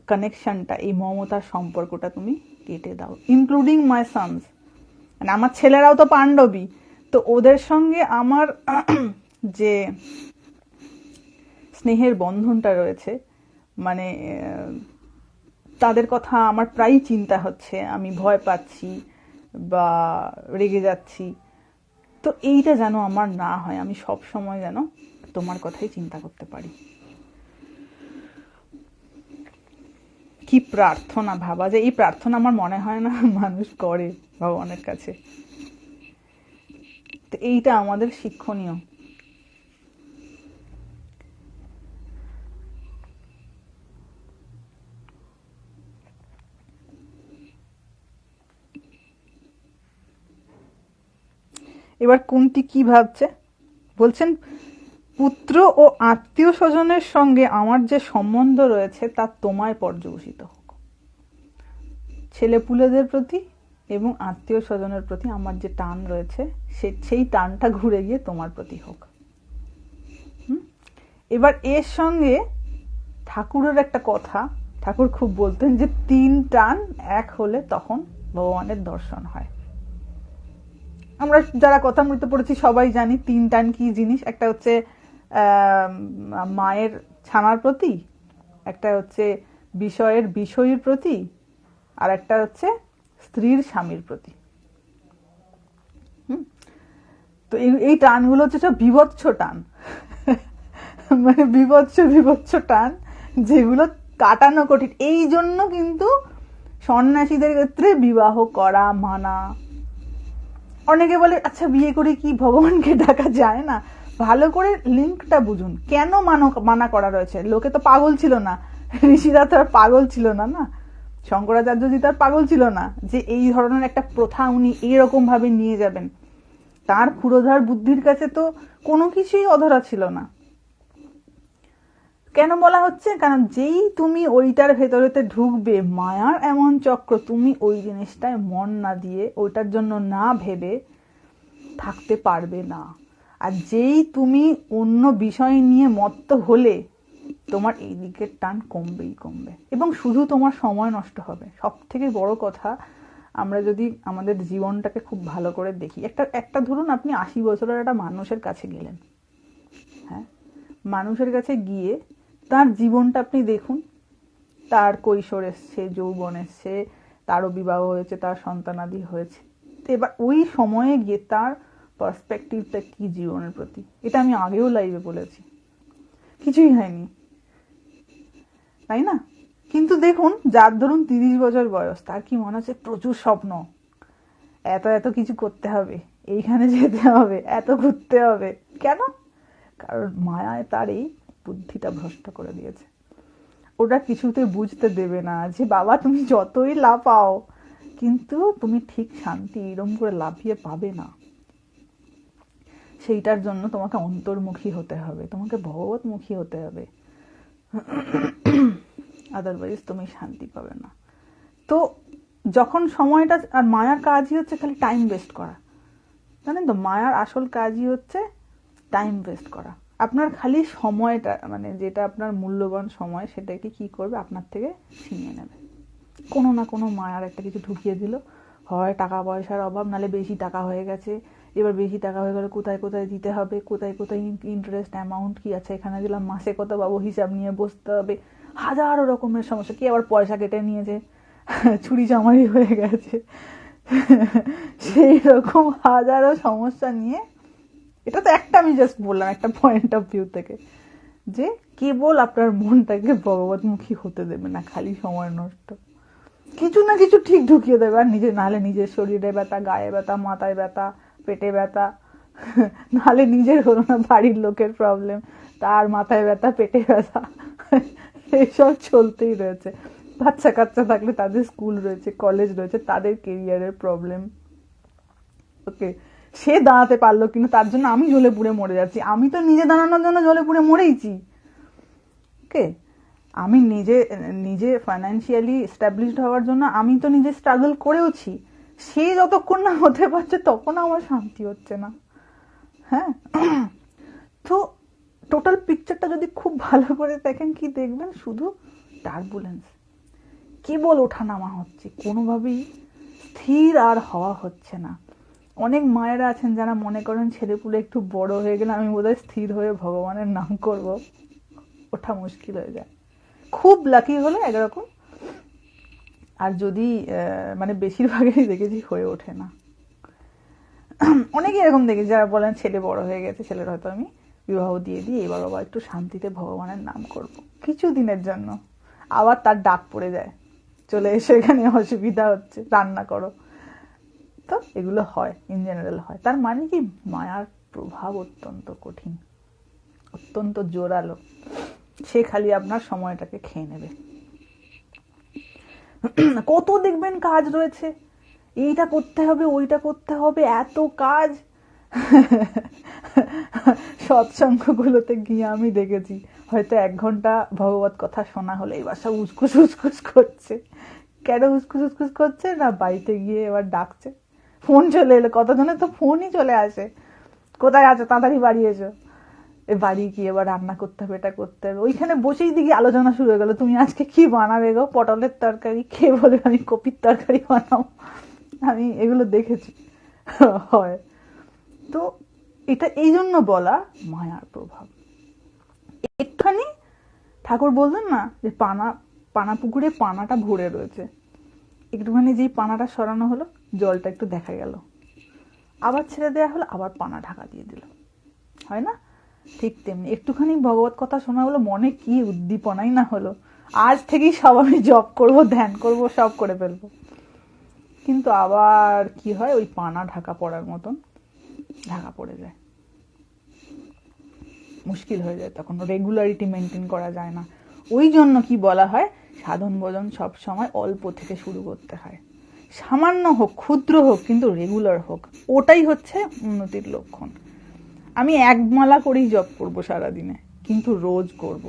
কানেকশনটা, এই মমতার সম্পর্কটা তুমি কেটে দাও, ইনক্লুডিং মাই সন্স। মানে আমার ছেলেরাও তো পাণ্ডবই, তো ওদের সঙ্গে আমার যে স্নেহের বন্ধনটা রয়েছে, মানে তাদের কথা আমার প্রায়ই চিন্তা হচ্ছে, আমি ভয় পাচ্ছি বা রেগে যাচ্ছি, তো এইটা যেন আমার না হয়, আমি সব সময় যেন তোমার কথাই চিন্তা করতে পারি। কি প্রার্থনা! ভাবা যে এই প্রার্থনা আমার মনে হয় না মানুষ করে ভগবানের কাছে। তো এইটা আমাদের শিক্ষণীয়। এবার কুন্তি কি ভাবছে? বলছেন পুত্র ও আত্মীয় স্বজনের সঙ্গে আমার যে সম্বন্ধ রয়েছে তা তোমায় পর্যবসিত হোক। ছেলে পুলেদের প্রতি এবং আত্মীয় স্বজনের প্রতি আমার যে টান রয়েছে, সেই টানটা ঘুরে গিয়ে তোমার প্রতি হোক। এবার এর সঙ্গে ঠাকুরের একটা কথা, ঠাকুর খুব বলতেন যে 3 টান এক হলে তখন ভগবানের দর্শন হয়। আমরা যারা কথামৃত পড়েছি সবাই জানি 3 টান কি জিনিস। একটা হচ্ছে মায়ের ছানার প্রতি, একটা হচ্ছে বিষয়ের প্রতি, আর একটা হচ্ছে স্ত্রীর স্বামীর প্রতি। তো এই টানগুলো হচ্ছে সব বিভৎস টান, মানে বিভৎস বিভৎস টান, যেগুলো কাটানো কঠিন। এই জন্য কিন্তু সন্ন্যাসীদের ক্ষেত্রে বিবাহ করা মানা। অনেকে বলে আচ্ছা বিয়ে করে কি ভগবানকে ডাকা যায় না? ভালো করে লিঙ্কটা বুঝুন, কেন মানা করা রয়েছে। লোকে তো পাগল ছিল না, ঋষিরা তো আর পাগল ছিল না, না শঙ্করাচার্যজি তো আর পাগল ছিল না যে এই ধরনের একটা প্রথা উনি এরকম ভাবে নিয়ে যাবেন। তার ক্ষুরোধার বুদ্ধির কাছে তো কোনো কিছুই অধরা ছিল না। কেন বলা হচ্ছে? কারণ যেই তুমি ওইটার ভেতরেতে ঢুকবে, মায়ার এমন চক্র, তুমি ওই জিনিসটায় মন না দিয়ে, ওইটার জন্য না ভেবে থাকতে পারবে না। আর যেই তুমি অন্য বিষয় নিয়ে মত্ত হলে, তোমার এই দিকের টান কমবেই কমবে, এবং শুধু তোমার সময় নষ্ট হবে। সব থেকে বড় কথা, আমরা যদি আমাদের জীবনটাকে খুব ভালো করে দেখি, একটা ধরুন আপনি 80 বছরের একটা মানুষের কাছে গেলেন, হ্যাঁ, মানুষের কাছে গিয়ে তার জীবনটা আপনি দেখুন। তার কৈশোর এসছে, যৌবন এসছে, তারও বিবাহ হয়েছে, তার সন্তানাদি হয়েছে। তো এবার ওই সময়ে গিয়ে তার পার্সপেক্টিভটা কি জীবনের প্রতি, এটা আমি আগেও লাইভে বলেছি, কিছুই হয়নি, তাই না? কিন্তু দেখুন, যার ধরুন 30 বছর বয়স, তার কি মনে হচ্ছে প্রচুর স্বপ্ন, এত এত কিছু করতে হবে, এইখানে যেতে হবে, এত ঘুরতে হবে। কেন? কারণ মায়ায় তার এই বুদ্ধিটা ভ্রষ্ট করে দিয়েছে। ওটা কিছুতে বুঝতে দেবে না যে বাবা তুমি যতই লাফাও, কিন্তু তুমি ঠিক শান্তি এরম করে লাফিয়ে পাবে না। সেইটার জন্য তোমাকে অন্তর্মুখী হতে হবে, তোমাকে ভগবতমুখী হতে হবে, আদারওয়াইজ তুমি শান্তি পাবে না। তো যখন সময়টা, আর মায়ার কাজই হচ্ছে খালি টাইম ওয়েস্ট করা, জানেন তো, মায়ার আসল কাজই হচ্ছে টাইম ওয়েস্ট করা। আপনার খালি সময়টা, মানে যেটা আপনার মূল্যবান সময়, সেটাকে কি করবে, আপনার থেকে ছিনিয়ে নেবে। কোনো না কোনো মায়ার একটা কিছু ঢুকিয়ে দিল, হয় টাকা পয়সার অভাব, নালে বেশি টাকা হয়ে গেছে, এবার বেশি টাকা হয়ে গেলে কোথায় কোথায় দিতে হবে, কোথায় কোথায় ইন্টারেস্ট অ্যামাউন্ট কি আছে, এখানে দিলাম, মাসে কত পাবো, হিসাব নিয়ে বসতে হবে, হাজারো রকমের সমস্যা। কি আবার পয়সা কেটে নিয়েছে, চুরি চামারি হয়ে গেছে, সেই রকম হাজারো সমস্যা নিয়ে। এটা তো একটা আমি জাস্ট বললাম একটা পয়েন্ট অফ ভিউ থেকে, যে কেবল আপনার মনটাকে ভগবতমুখী হতে দেবে না, খালি সময় নষ্ট, কিছু না কিছু ঠিক ঢুকিয়ে দেবে। আর নাহলে নিজের শরীরে ব্যথা, গায়ে ব্যথা, মাথায় ব্যথা, পেটে ব্যথা, নাহলে নিজের হলো না, বাড়ির লোকের প্রবলেম, তার মাথায় ব্যথা, পেটে ব্যথা, এইসব চলতেই রয়েছে। বাচ্চা কাচ্চা থাকলে তাদের স্কুল রয়েছে, কলেজ রয়েছে, তাদের কেরিয়ারের প্রবলেম। ওকে, সে দাঁড়াতে পারলো কিন্তু তার জন্য আমি জ্বলে পুড়ে মরে যাচ্ছি। আমি তো নিজে দাঁড়ানোর জন্য জ্বলে পুড়ে মরেইছি। ওকে, আমি নিজে ফাইন্যান্সিয়ালি এস্টাবলিশড হওয়ার জন্য আমি তো নিজে স্ট্রাগল করেওছি। সে যতক্ষণ না হতে পারছে তখন আমার শান্তি হচ্ছে না। হ্যাঁ, তো টোটাল পিকচারটা যদি খুব ভালো করে দেখেন, কি দেখবেন, শুধু টার্বুলেন্স, কেবল ওঠানামা হচ্ছে, কোনোভাবেই স্থির আর হওয়া হচ্ছে না। অনেক মায়েরা আছেন যারা মনে করেন ছেলেপুলে একটু বড় হয়ে গেলে আমি বোধহয় স্থির হয়ে ভগবানের নাম করব, ওঠা মুশকিল হয়ে যায়। খুব লাকি হলে একরকম, আর যদি মানে বেশিরভাগই দেখেছি হয়ে ওঠে না। অনেকে এরকম দেখেছি যারা বলেন ছেলে বড় হয়ে গেছে, ছেলের হয়তো আমি বিবাহ দিয়ে দিই, এবার আবার একটু শান্তিতে ভগবানের নাম করব কিছু দিনের জন্য, আবার তার ডাক পড়ে যায়, চলে এসে এখানে অসুবিধা হচ্ছে, রান্না করো। তো এগুলো হয়, ইন জেনারেল হয়। তার মানে কি, মায়ার প্রভাব অত্যন্ত কঠিন, অত্যন্ত জোরালো। সে খালি আপনার সময়টাকে খেয়ে নেবে। কত দেখবেন কাজ রয়েছে, এইটা করতে হবে, ওইটা করতে হবে, এত কাজ। সৎসঙ্গগুলোতে গিয়ে আমি দেখেছি, হয়তো 1 ঘন্টা ভগবত কথা শোনা হলে এবার সব উসকুস উসকুস করছে। কেন উসকুস উসকুস করছে না, বাড়িতে গিয়ে এবার ডাকছে, ফোন চলে এলো, কতজনের তো ফোনই চলে আসে, কোথায় আছো, তাড়াতাড়ি বাড়ি এসো। বাড়ি গিয়ে এবার রান্না করতে হবে, এটা করতে হবে। ওইখানে বসেই দেখি আলোচনা শুরু হয়ে গেল, তুমি আজকে কি বানাবে গো, পটলের তরকারি, কে বলে আমি কপির তরকারি বানাবো। আমি এগুলো দেখেছি হয়। তো এটা এই জন্য বলা মায়ার প্রভাব। একটুখানি ঠাকুর বললেন না যে পানা পুকুরে পানাটা ভরে রয়েছে, একটুখানি যেই পানাটা সরানো হলো, জলটা একটু দেখা গেল, আবার ছেড়ে দেওয়া হলো, আবার পানা ঢাকা দিয়ে দিল, হয় না? ঠিক তেমনি একটুখানি ভগবত কথা শোনা হলো, মনে কি উদ্দীপনাই না হলো, আজ থেকেই সব আমি জপ করব, ধ্যান করব, সব করে ফেলবো। কিন্তু আবার কি হয়, ওই পানা ঢাকা পড়ার মতন ঢাকা পড়ে যায়, মুশকিল হয়ে যায়, তখন রেগুলারিটি মেনটেন করা যায় না। ওই জন্য কি বলা হয়, সাধন ভজন সব সময় অল্প থেকে শুরু করতে হয়, সামান্য হোক, ক্ষুদ্র হোক, কিন্তু রেগুলার হোক। ওটাই হচ্ছে উন্নতির লক্ষণ। আমি এক মালা করেই জপ করব সারাদিনে, কিন্তু রোজ করব।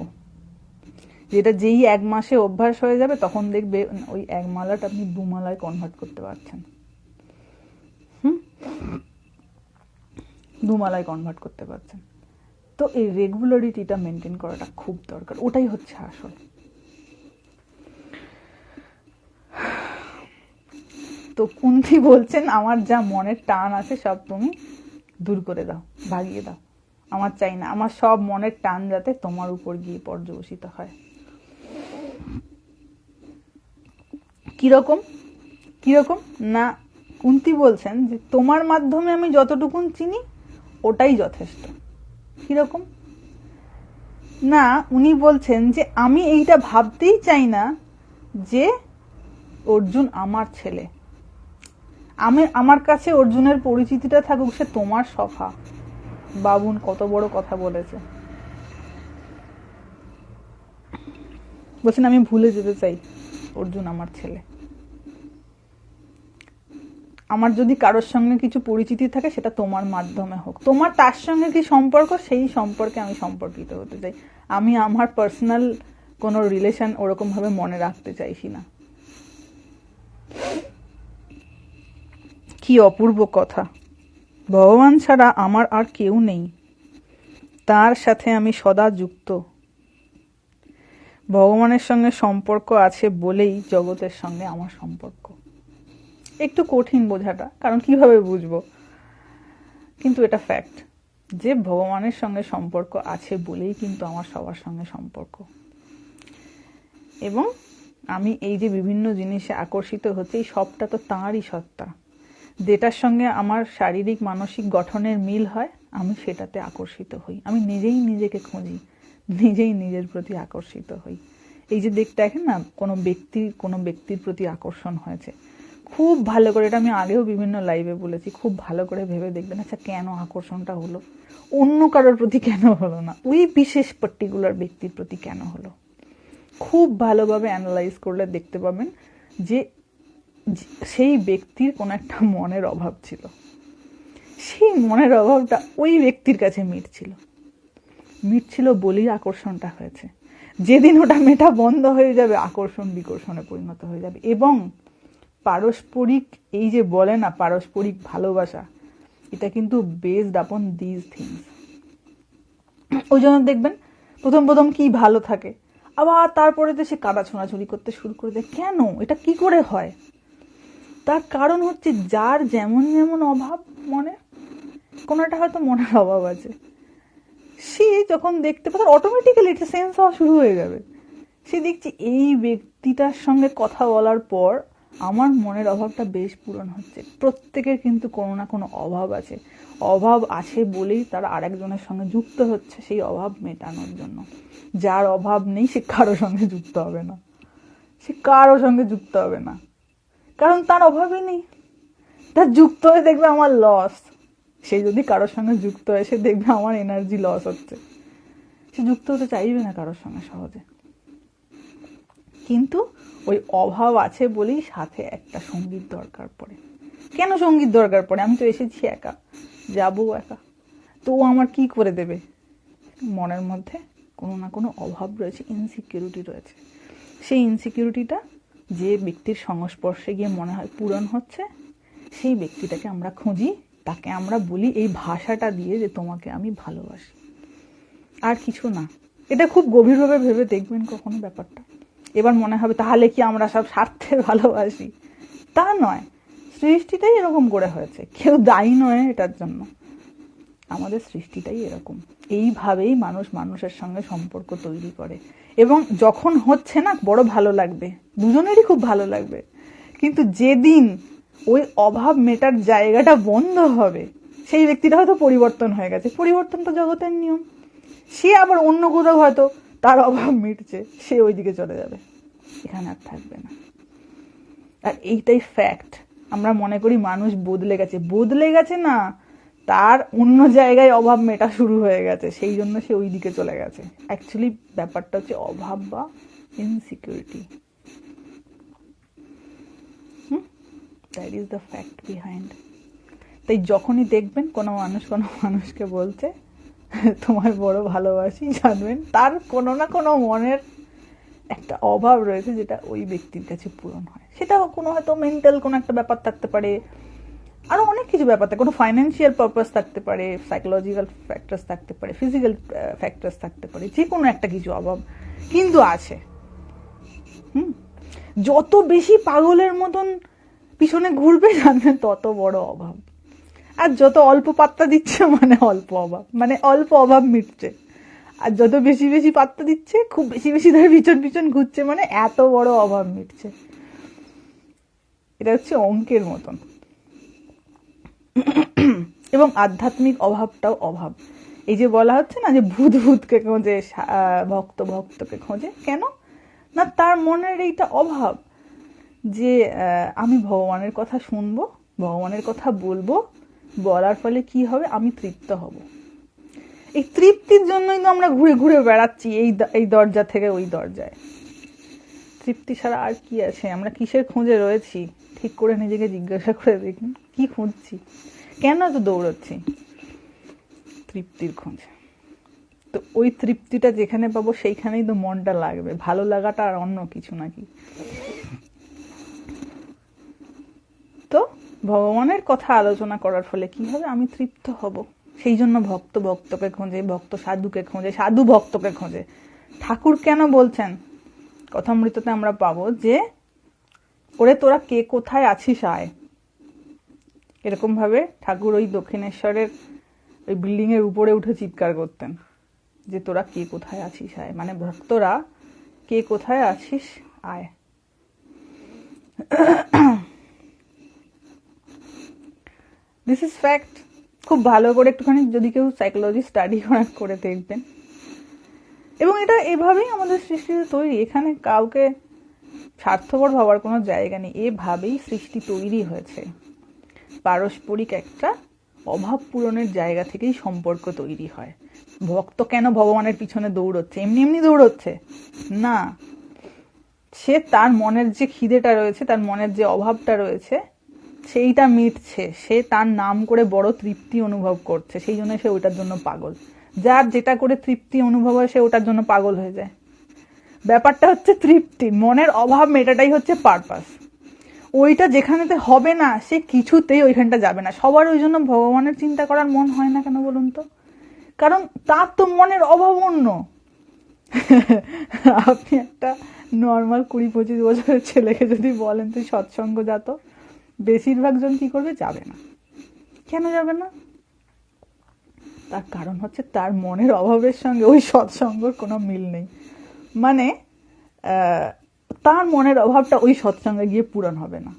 যেটা যেই এক মাসে অভ্যাস হয়ে যাবে, তখন দেখবে ওই এক মালাটা আপনি 2 মালায় কনভার্ট করতে পারছেন। 2 মালায় কনভার্ট করতে পারছেন। তো এই রেগুলারিটিটা মেনটেন করাটা খুব দরকার, ওটাই হচ্ছে আসল। তো কুন্তি বলছেন, আমার যা মনের টান আছে সব তুমি দূর করে দাও, ভাগিয়ে দাও, আমার চাই না, আমার সব মনের টান যাতে তোমার উপর গিয়ে পর্যবসিত হয়। কিরকম কিরকম না, কুন্তি বলছেন যে তোমার মাধ্যমে আমি যতটুকুন চিনি ওটাই যথেষ্ট। কিরকম না, উনি বলছেন যে আমি এইটা ভাবতেই চাই না যে অর্জুন আমার ছেলে, আমার কাছে অর্জুনের পরিচিতিটা থাকুক সে তোমার সখা। বাবুন কত বড় কথা বলেছে। বলছেন আমি ভুলে যেতে চাই অর্জুন আমার ছেলে। আমার যদি কারোর সঙ্গে কিছু পরিচিতি থাকে সেটা তোমার মাধ্যমে হোক, তোমার তার সঙ্গে কি সম্পর্ক সেই সম্পর্কে আমি সম্পর্কিত হতে চাই। আমি আমার পার্সোনাল কোনো রিলেশন ওরকম ভাবে মনে রাখতে চাইছি না। কি অপূর্ব কথা, ভগবান ছাড়া আমার আর কেউ নেই, তার সাথে আমি সদা যুক্ত। ভগবানের সঙ্গে সম্পর্ক আছে বলেই জগতের সঙ্গে আমার সম্পর্ক। একটু কঠিন বোঝাটা, কারণ কিভাবে বুঝবো, কিন্তু এটা ফ্যাক্ট যে ভগবানের সঙ্গে সম্পর্ক আছে বলেই কিন্তু আমার সবার সঙ্গে সম্পর্ক। এবং আমি এই যে বিভিন্ন জিনিসে আকর্ষিত হচ্ছে, এই সবটা তো তাঁরই সত্তা। যেটার সঙ্গে আমার শারীরিক মানসিক গঠনের মিল হয় আমি সেটাতে আকর্ষিত হই, আমি নিজেই নিজেকে খুঁজি, নিজেই নিজের প্রতি আকর্ষিত হই। এই যে দেখেন না, কোনো ব্যক্তির প্রতি আকর্ষণ হয়েছে, খুব ভালো করে, এটা আমি আগেও বিভিন্ন লাইভে বলেছি, খুব ভালো করে ভেবে দেখবেন, আচ্ছা কেন আকর্ষণটা হলো, অন্য কারোর প্রতি কেন হলো না, ওই বিশেষ পার্টিকুলার ব্যক্তির প্রতি কেন হলো। খুব ভালোভাবে অ্যানালাইজ করলে দেখতে পাবেন যে সেই ব্যক্তির কোনো একটা মনের অভাব ছিল, সেই মনের অভাবটা ওই ব্যক্তির কাছে মিটছিল বলেই আকর্ষণটা হয়েছে। যেদিন ওটা মেটা বন্ধ হয়ে যাবে, আকর্ষণ বিকর্ষণে পরিণত হয়ে যাবে। এবং পারস্পরিক, এই যে বলে না পারস্পরিক ভালোবাসা, এটা কিন্তু বেসড আপন দিজ থিংস। ওই জন্য দেখবেন প্রথম কি ভালো থাকে, আবার তারপরে তো সে কাদা ছোঁড়াছুড়ি করতে শুরু করে দেয়। কেন, এটা কি করে হয়? তার কারণ হচ্ছে যার যেমন যেমন অভাব, মনে কোনো একটা হয়তো মনের অভাব আছে, সে যখন দেখতে পাবে অটোমেটিক্যালি এটা সেন্স হওয়া শুরু হয়ে যাবে। সে দেখছে এই ব্যক্তিটার সঙ্গে কথা বলার পর আমার মনের অভাবটা বেশ পূরণ হচ্ছে। প্রত্যেকের কিন্তু কোনো না কোনো অভাব আছে, অভাব আছে বলেই তারা আরেকজনের সঙ্গে যুক্ত হচ্ছে সেই অভাব মেটানোর জন্য। যার অভাব নেই সে কারো সঙ্গে যুক্ত হবে না, কারণ তার অভাবই নেই। তার যুক্ত হয়ে দেখবে আমার লস। সে যদি কারোর সঙ্গে যুক্ত হয়, সে দেখবে আমার এনার্জি লস হচ্ছে, সে যুক্ত হতে চাইবে না কারোর সঙ্গে সহজে। কিন্তু ওই অভাব আছে বলেই সাথে একটা সঙ্গীত দরকার পড়ে। কেন সঙ্গীত দরকার পড়ে? আমি তো এসেছি একা, যাবো একা, তো ও আমার কি করে দেবে? মনের মধ্যে কোনো না কোনো অভাব রয়েছে, ইনসিকিউরিটি রয়েছে। সেই ইনসিকিউরিটিটা যে ব্যক্তির সংস্পর্শে গিয়ে মনে হয় পূরণ হচ্ছে, সেই ব্যক্তিটাকে আমরা খুঁজি, তাকে আমরা বলি এই ভাষাটা দিয়ে যে তোমাকে আমি ভালোবাসি, আর কিছু না। এটা খুব গভীরভাবে ভেবে দেখবেন কখনো ব্যাপারটা। এবার মনে হবে তাহলে কি আমরা সব স্বার্থের ভালোবাসি? তা নয়, সৃষ্টিটাই এরকম করে হয়েছে, কেউ দায়ী নয় এটার জন্য, আমাদের সৃষ্টিটাই এরকম। এইভাবেই মানুষ মানুষের সঙ্গে সম্পর্ক তৈরি করে। এবং যখন হচ্ছে না, বড় ভালো লাগবে, দুজনেরই খুব ভালো লাগবে। কিন্তু যেদিন ওই অভাব মেটার জায়গাটা বন্ধ হবে, সেই ব্যক্তিটা হয়তো পরিবর্তন হয়ে গেছে। পরিবর্তন তো জগতের নিয়ম, সে আবার অন্য কোথাও হয়তো তার অভাব মিটছে, সে ওইদিকে চলে যাবে, এখানে আর থাকবে না। আর এইটাই ফ্যাক্ট। আমরা মনে করি মানুষ বদলে গেছে, বদলে গেছে না, তার অন্য জায়গায় অভাব মেটা শুরু হয়ে গেছে, সেই জন্য সে ওই দিকে চলে গেছে। অ্যাকচুয়ালি ব্যাপারটা হচ্ছে অভাব বা insecurity. That is the fact behind. তাই যখনই দেখবেন কোনো মানুষকে বলছে তোমায় বড় ভালোবাসি, জানবেন তার কোনো না কোনো মনের একটা অভাব রয়েছে যেটা ওই ব্যক্তির কাছে পূরণ হয়। সেটা কোনো হয়তো মেন্টাল কোনো একটা ব্যাপার থাকতে পারে, আরো অনেক কিছু ব্যাপার থাকে, কোনো ফাইন্যান্সিয়াল পারপাস থাকতে পারে, সাইকোলজিক্যাল ফ্যাক্টরস থাকতে পারে, ফিজিক্যাল ফ্যাক্টরস থাকতে পারে, যে কোনো একটা কিছু অভাব কিন্তু আছে। যত বেশি পাগলের মতন পিছনে ঘুরবে জানবেন তত বড় অভাব। আর যত অল্প পাত্তা দিচ্ছে মানে অল্প অভাব, মানে অল্প অভাব মিটছে। আর যত বেশি বেশি পাত্তা দিচ্ছে, খুব বেশি বেশি ধরে পিছন ঘুরছে, মানে এত বড় অভাব মিটছে। এটা হচ্ছে অঙ্কের মতন। এবং আধ্যাত্মিক অভাবটাও অভাব। এই যে বলা হচ্ছে না যে ভূতকে খোঁজে, ভক্তকে খোঁজে, কেন না তার মনের এইটা অভাব যে আমি ভগবানের কথা শুনবো, ভগবানের কথা বলবো, বলার ফলে কি হবে, আমি তৃপ্ত হব। এই তৃপ্তির জন্যই তো আমরা ঘুরে ঘুরে বেড়াচ্ছি এই দরজা থেকে ওই দরজায়। তৃপ্তি ছাড়া আর কি আছে? আমরা কিসের খোঁজে রয়েছি? ঠিক করে নিজেকে জিজ্ঞাসা করে দেখুন, কি খুঁজছি, কেন তো দৌড়চ্ছি? তৃপ্তির খোঁজে। তো ওই তৃপ্তিটা যেখানে পাবো সেইখানেই তো মনটা লাগবে, ভালো লাগাটা আর অন্য কিছু নাকি। তো ভগবানের কথা আলোচনা করার ফলে কি হবে, আমি তৃপ্ত হব। সেই জন্য ভক্তকে খোঁজে, ভক্ত সাধুকে খোঁজে, সাধু ভক্তকে খোঁজে। ঠাকুর কেন বলছেন কথামৃততে আমরা পাবো যে ওরে তোরা কে কোথায় আছিস আয়। এরকম ভাবে ঠাকুর ওই দক্ষিণেশ্বরের ওই বিল্ডিং এর উপরে উঠে চিৎকার করতেন যে তোরা কে কোথায় আছিস আয়, মানে ভক্তরা কে কোথায় আছিস আয়। This is fact. খুব ভালো করে একটুখানি যদি কেউ সাইকোলজি স্টাডি করে দেখবেন। এবং এটা এভাবেই আমাদের সৃষ্টিতে তৈরি, এখানে কাউকে স্বার্থপর ভাবার কোনো জায়গা নেই, এভাবেই সৃষ্টি তৈরি হয়েছে। পারস্পরিক একটা অভাব পূরণের জায়গা থেকেই সম্পর্ক তৈরি হয়। ভক্ত কেন ভগবানের পিছনে দৌড়চ্ছে, এমনি এমনি দৌড়চ্ছে না, সে তার মনের যে খিদেটা রয়েছে, তার মনের যে অভাবটা রয়েছে সেইটা মিটছে, সে তার নাম করে বড় তৃপ্তি অনুভব করছে, সেই জন্য সে ওটার জন্য পাগল। যার যেটা করে তৃপ্তি অনুভব হয় সে ওটার জন্য পাগল হয়ে যায়। ব্যাপারটা হচ্ছে তৃপ্তি, মনের অভাব মেটাটাই হচ্ছে পারপাস। ওইটা যেখানেতে হবে না সে কিছুতেই ওইখানটা যাবে না। সবার ওই জন্য ভগবানের চিন্তা করার মন হয় না কেন বলুন তো? কারণ তার তো মনের অভাব অন্য। আপনি একটা নর্মাল 20-25 বছরের ছেলেকে যদি বলেন তুই সৎসঙ্গ যাত, বেশিরভাগ জন কি করবে, যাবে না। কেন যাবে না? তার কারণ হচ্ছে তার মনের অভাবের সঙ্গে ওই সৎসঙ্গর কোনো মিল নেই। মানে তার মনের অভাবটা ওই সৎসঙ্গে গিয়ে পূরণ হবে না।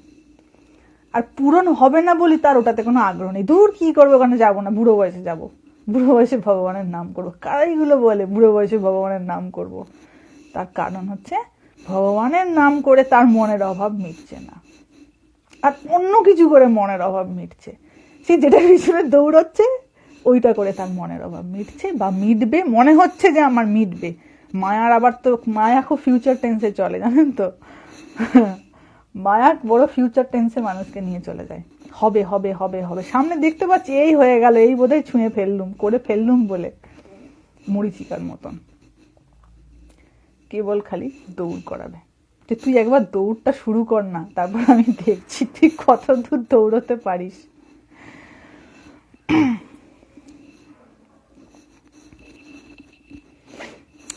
আর পূরণ হবে না বলি তার ওটাতে কোনো আগ্রহ নেই। দূর কি করবো, ওখানে যাবো না, বুড়ো বয়সে যাবো, বুড়ো বয়সে ভগবানের নাম করবো। কারাইগুলো বলে বুড়ো বয়সে ভগবানের নাম করব? তার কারণ হচ্ছে ভগবানের নাম করে তার মনের অভাব মিটছে না, আর অন্য কিছু করে মনের অভাব মিটছে। সে যেটা পিছনে দৌড়চ্ছে ওইটা করে তার মনের অভাব মিটছে বা মিটবে, মনে হচ্ছে যে আমার মিটবে। মায়ার আবার তো মায়া খুব ফিউচার টেন্সে চলে, জানেন তো? মায়া বড় ফিউচার টেন্সে মানুষকে নিয়ে চলে যায়। হবে হবে হবে হবে, সামনে দেখতে পাচ্ছি এই হয়ে গেল, এই বোধহয় ছুঁয়ে ফেললুম, করে ফেললুম বলে মরিচিকার মতন কেবল খালি দৌড় করাবে যে তুই একবার দৌড়টা শুরু কর না, তারপর আমি দেখছি তুই কত দূর দৌড়তে পারিস।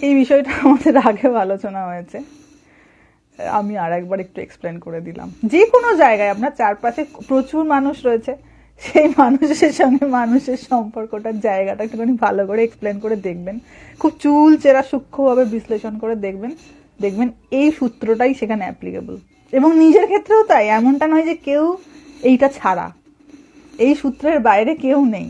এই বিষয়টা আমাদের আগেও আলোচনা হয়েছে, আমি আর একবার একটু এক্সপ্লেন করে দিলাম। যে কোনো জায়গায় আপনার চারপাশে প্রচুর মানুষ রয়েছে, সেই মানুষের সঙ্গে মানুষের সম্পর্কটার জায়গাটা একটুখানি ভালো করে এক্সপ্লেন করে দেখবেন, খুব চুল চেরা সূক্ষ্মভাবে বিশ্লেষণ করে দেখবেন, দেখবেন এই সূত্রটাই সেখানে অ্যাপ্লিকেবল। এবং নিজের ক্ষেত্রেও তাই, এমনটা নয় যে কেউ এইটা ছাড়া, এই সূত্রের বাইরে কেউ নেই।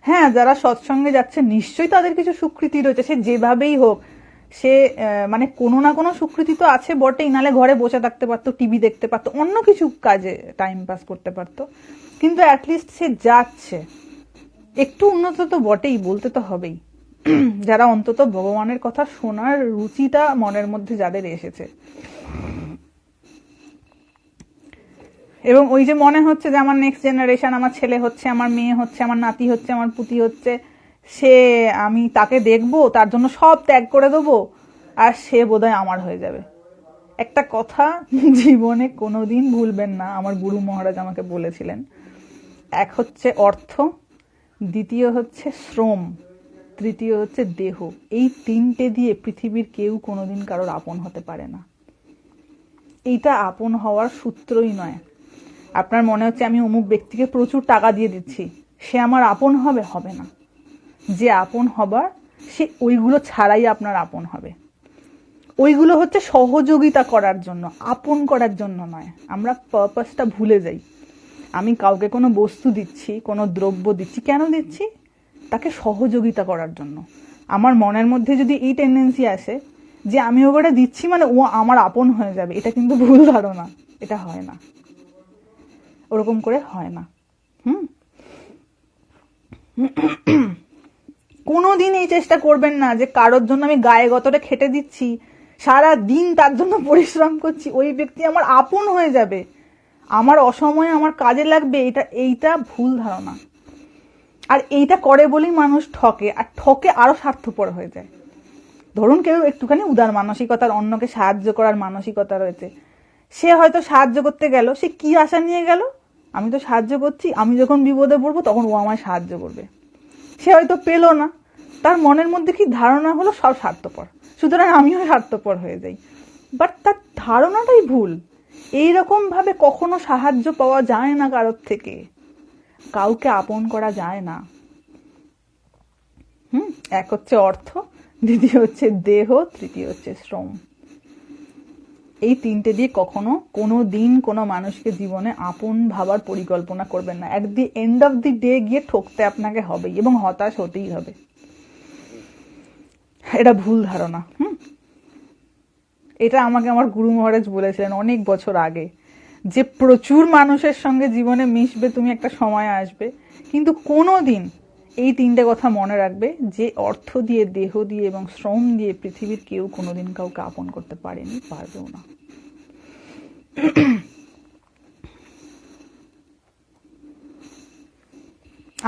হ্যাঁ, যারা সৎসঙ্গে যাচ্ছে নিশ্চয়ই তাদের কিছু স্বীকৃতি রয়েছে, সে যেভাবেই হোক, সে মানে কোনো না কোনো স্বীকৃতি তো আছে বটেই, নালে ঘরে বসে থাকতে পারতো, টিভি দেখতে পারতো, অন্য কিছু কাজে টাইম পাস করতে পারতো, কিন্তু অ্যাটলিস্ট সে যাচ্ছে, একটু উন্নত তো বটেই, বলতে তো হবেই। যারা অন্তত ভগবানের কথা শোনার রুচিটা মনের মধ্যে যাদের এসেছে, এবং ওই যে মনে হচ্ছে যে আমার নেক্সট জেনারেশন, আমার ছেলে হচ্ছে, আমার মেয়ে হচ্ছে, আমার নাতি হচ্ছে, আমার পুতি হচ্ছে, সে, আমি তাকে দেখবো, তার জন্য সব ত্যাগ করে দেবো, আর সে বোধহয় আমার হয়ে যাবে। একটা কথা জীবনে কোনোদিন ভুলবেন না, আমার গুরু মহারাজ আমাকে বলেছিলেন, এক হচ্ছে অর্থ, দ্বিতীয় হচ্ছে শ্রম, তৃতীয় হচ্ছে দেহ। এই তিনটে দিয়ে পৃথিবীর কেউ কোনোদিন কারোর আপন হতে পারে না। এইটা আপন হওয়ার সূত্রই নয়। আপনার মনে হচ্ছে আমি অমুক ব্যক্তিকে প্রচুর টাকা দিয়ে দিচ্ছি, সে আমার আপন হবে, হবে না। যে আপন হবার, সে ওইগুলো ছাড়াই আপনার আপন হবে। ওইগুলো হচ্ছে সহযোগিতা করার জন্য, আপন করার জন্য নয়। আমরা পারপাসটা ভুলে যাই। আমি কাউকে কোনো বস্তু দিচ্ছি, কোনো দ্রব্য দিচ্ছি, কেন দিচ্ছি? তাকে সহযোগিতা করার জন্য। আমার মনের মধ্যে যদি এই টেন্ডেন্সি আসে যে আমি ওটা দিচ্ছি মানে ও আমার আপন হয়ে যাবে, এটা কিন্তু ভুল ধারণা, এটা হয় না, ওরকম করে হয় না। কোনোদিন এই চেষ্টা করবেন না যে কারোর জন্য আমি গায়ে গতরে খেটে দিচ্ছি, সারা দিন তার জন্য পরিশ্রম করছি, ওই ব্যক্তি আমার আপন হয়ে যাবে, আমার অসময়ে আমার কাজে লাগবে, এইটা ভুল ধারণা। আর এইটা করে বলেই মানুষ ঠকে, আর ঠকে আরো স্বার্থপর হয়ে যায়। ধরুন কেউ একটুখানি উদার মানসিকতার, অন্যকে সাহায্য করার মানসিকতা রয়েছে, সে হয়তো সাহায্য করতে গেল, সে কি আশা নিয়ে গেল, আমি তো সাহায্য করছি, আমি যখন বিপদে পড়বো তখন ও আমায় সাহায্য করবে। সে হয়তো পেল না, তার মনের মধ্যে কি ধারণা হলো, সব স্বার্থপর, সুতরাং আমিও স্বার্থপর হয়ে যাই। বাট তার ধারণাটাই ভুল। এইরকম ভাবে কখনো সাহায্য পাওয়া যায় না কারোর থেকে, কাউকে আপন করা যায় না। এক হচ্ছে অর্থ, দ্বিতীয় হচ্ছে দেহ, তৃতীয় হচ্ছে শ্রম। এই তিনটে দিয়ে কখনো কোনো দিন কোনো মানুষকে জীবনে আপন ভাবার পরিকল্পনা করবেন না। At the end of the day গিয়ে ঠকতে আপনাকে হবেই, এবং হতাশ হতেই হবে। এটা ভুল ধারণা। এটা আমাকে আমার গুরু মহারাজ বলেছিলেন অনেক বছর আগে, যে প্রচুর মানুষের সঙ্গে জীবনে মিশবে তুমি, একটা সময় আসবে, কিন্তু কোনো দিন এই তিনটে কথা মনে রাখবে যে অর্থ দিয়ে, দেহ দিয়ে এবং শ্রম দিয়ে পৃথিবীর কেউ কোনোদিন কাউকে আপন করতে পারেনি, পারবেও না।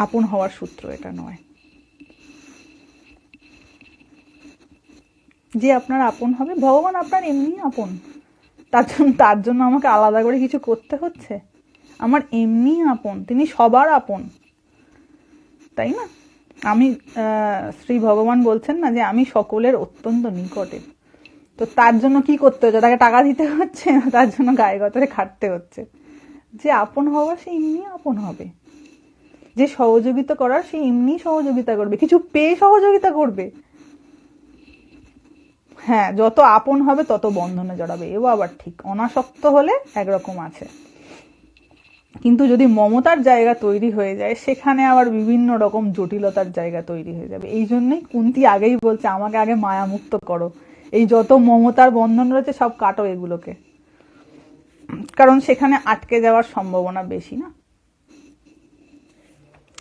আপন হওয়ার সূত্র এটা নয় যে আপনার আপন হবে। ভগবান আপনার এমনি আপন, তার জন্য আমাকে আলাদা করে কিছু করতে হচ্ছে? আমার এমনি আপন, তিনি সবার আপন, তাই না? আমি শ্রী ভগবান বলছেন না যে আমি সকলের অত্যন্ত নিকটে। তো তার জন্য কি করতে হচ্ছে? তাকে টাকা দিতে হচ্ছে, তার জন্য গায়ে গতরে খাটতে হচ্ছে। যে আপন হওয়ার সে এমনি আপন হবে, যে সহযোগিতা করার সে এমনি সহযোগিতা করবে, কিছু পেয়ে সহযোগিতা করবে। হ্যাঁ, যত আপন হবে তত বন্ধনে জড়াবে, এও আবার ঠিক। অনাসক্ত হলে একরকম আছে, কিন্তু যদি মমতার জায়গা তৈরি হয়ে যায়, সেখানে আবার বিভিন্ন রকম জটিলতার জায়গা তৈরি হয়ে যাবে। এই জন্যই কুন্তী আগেই বলছে আমাকে আগে মায়া মুক্ত করো, এই যত মমতার বন্ধন রয়েছে সব কাটো এগুলোকে, কারণ সেখানে আটকে যাওয়ার সম্ভাবনা বেশি না।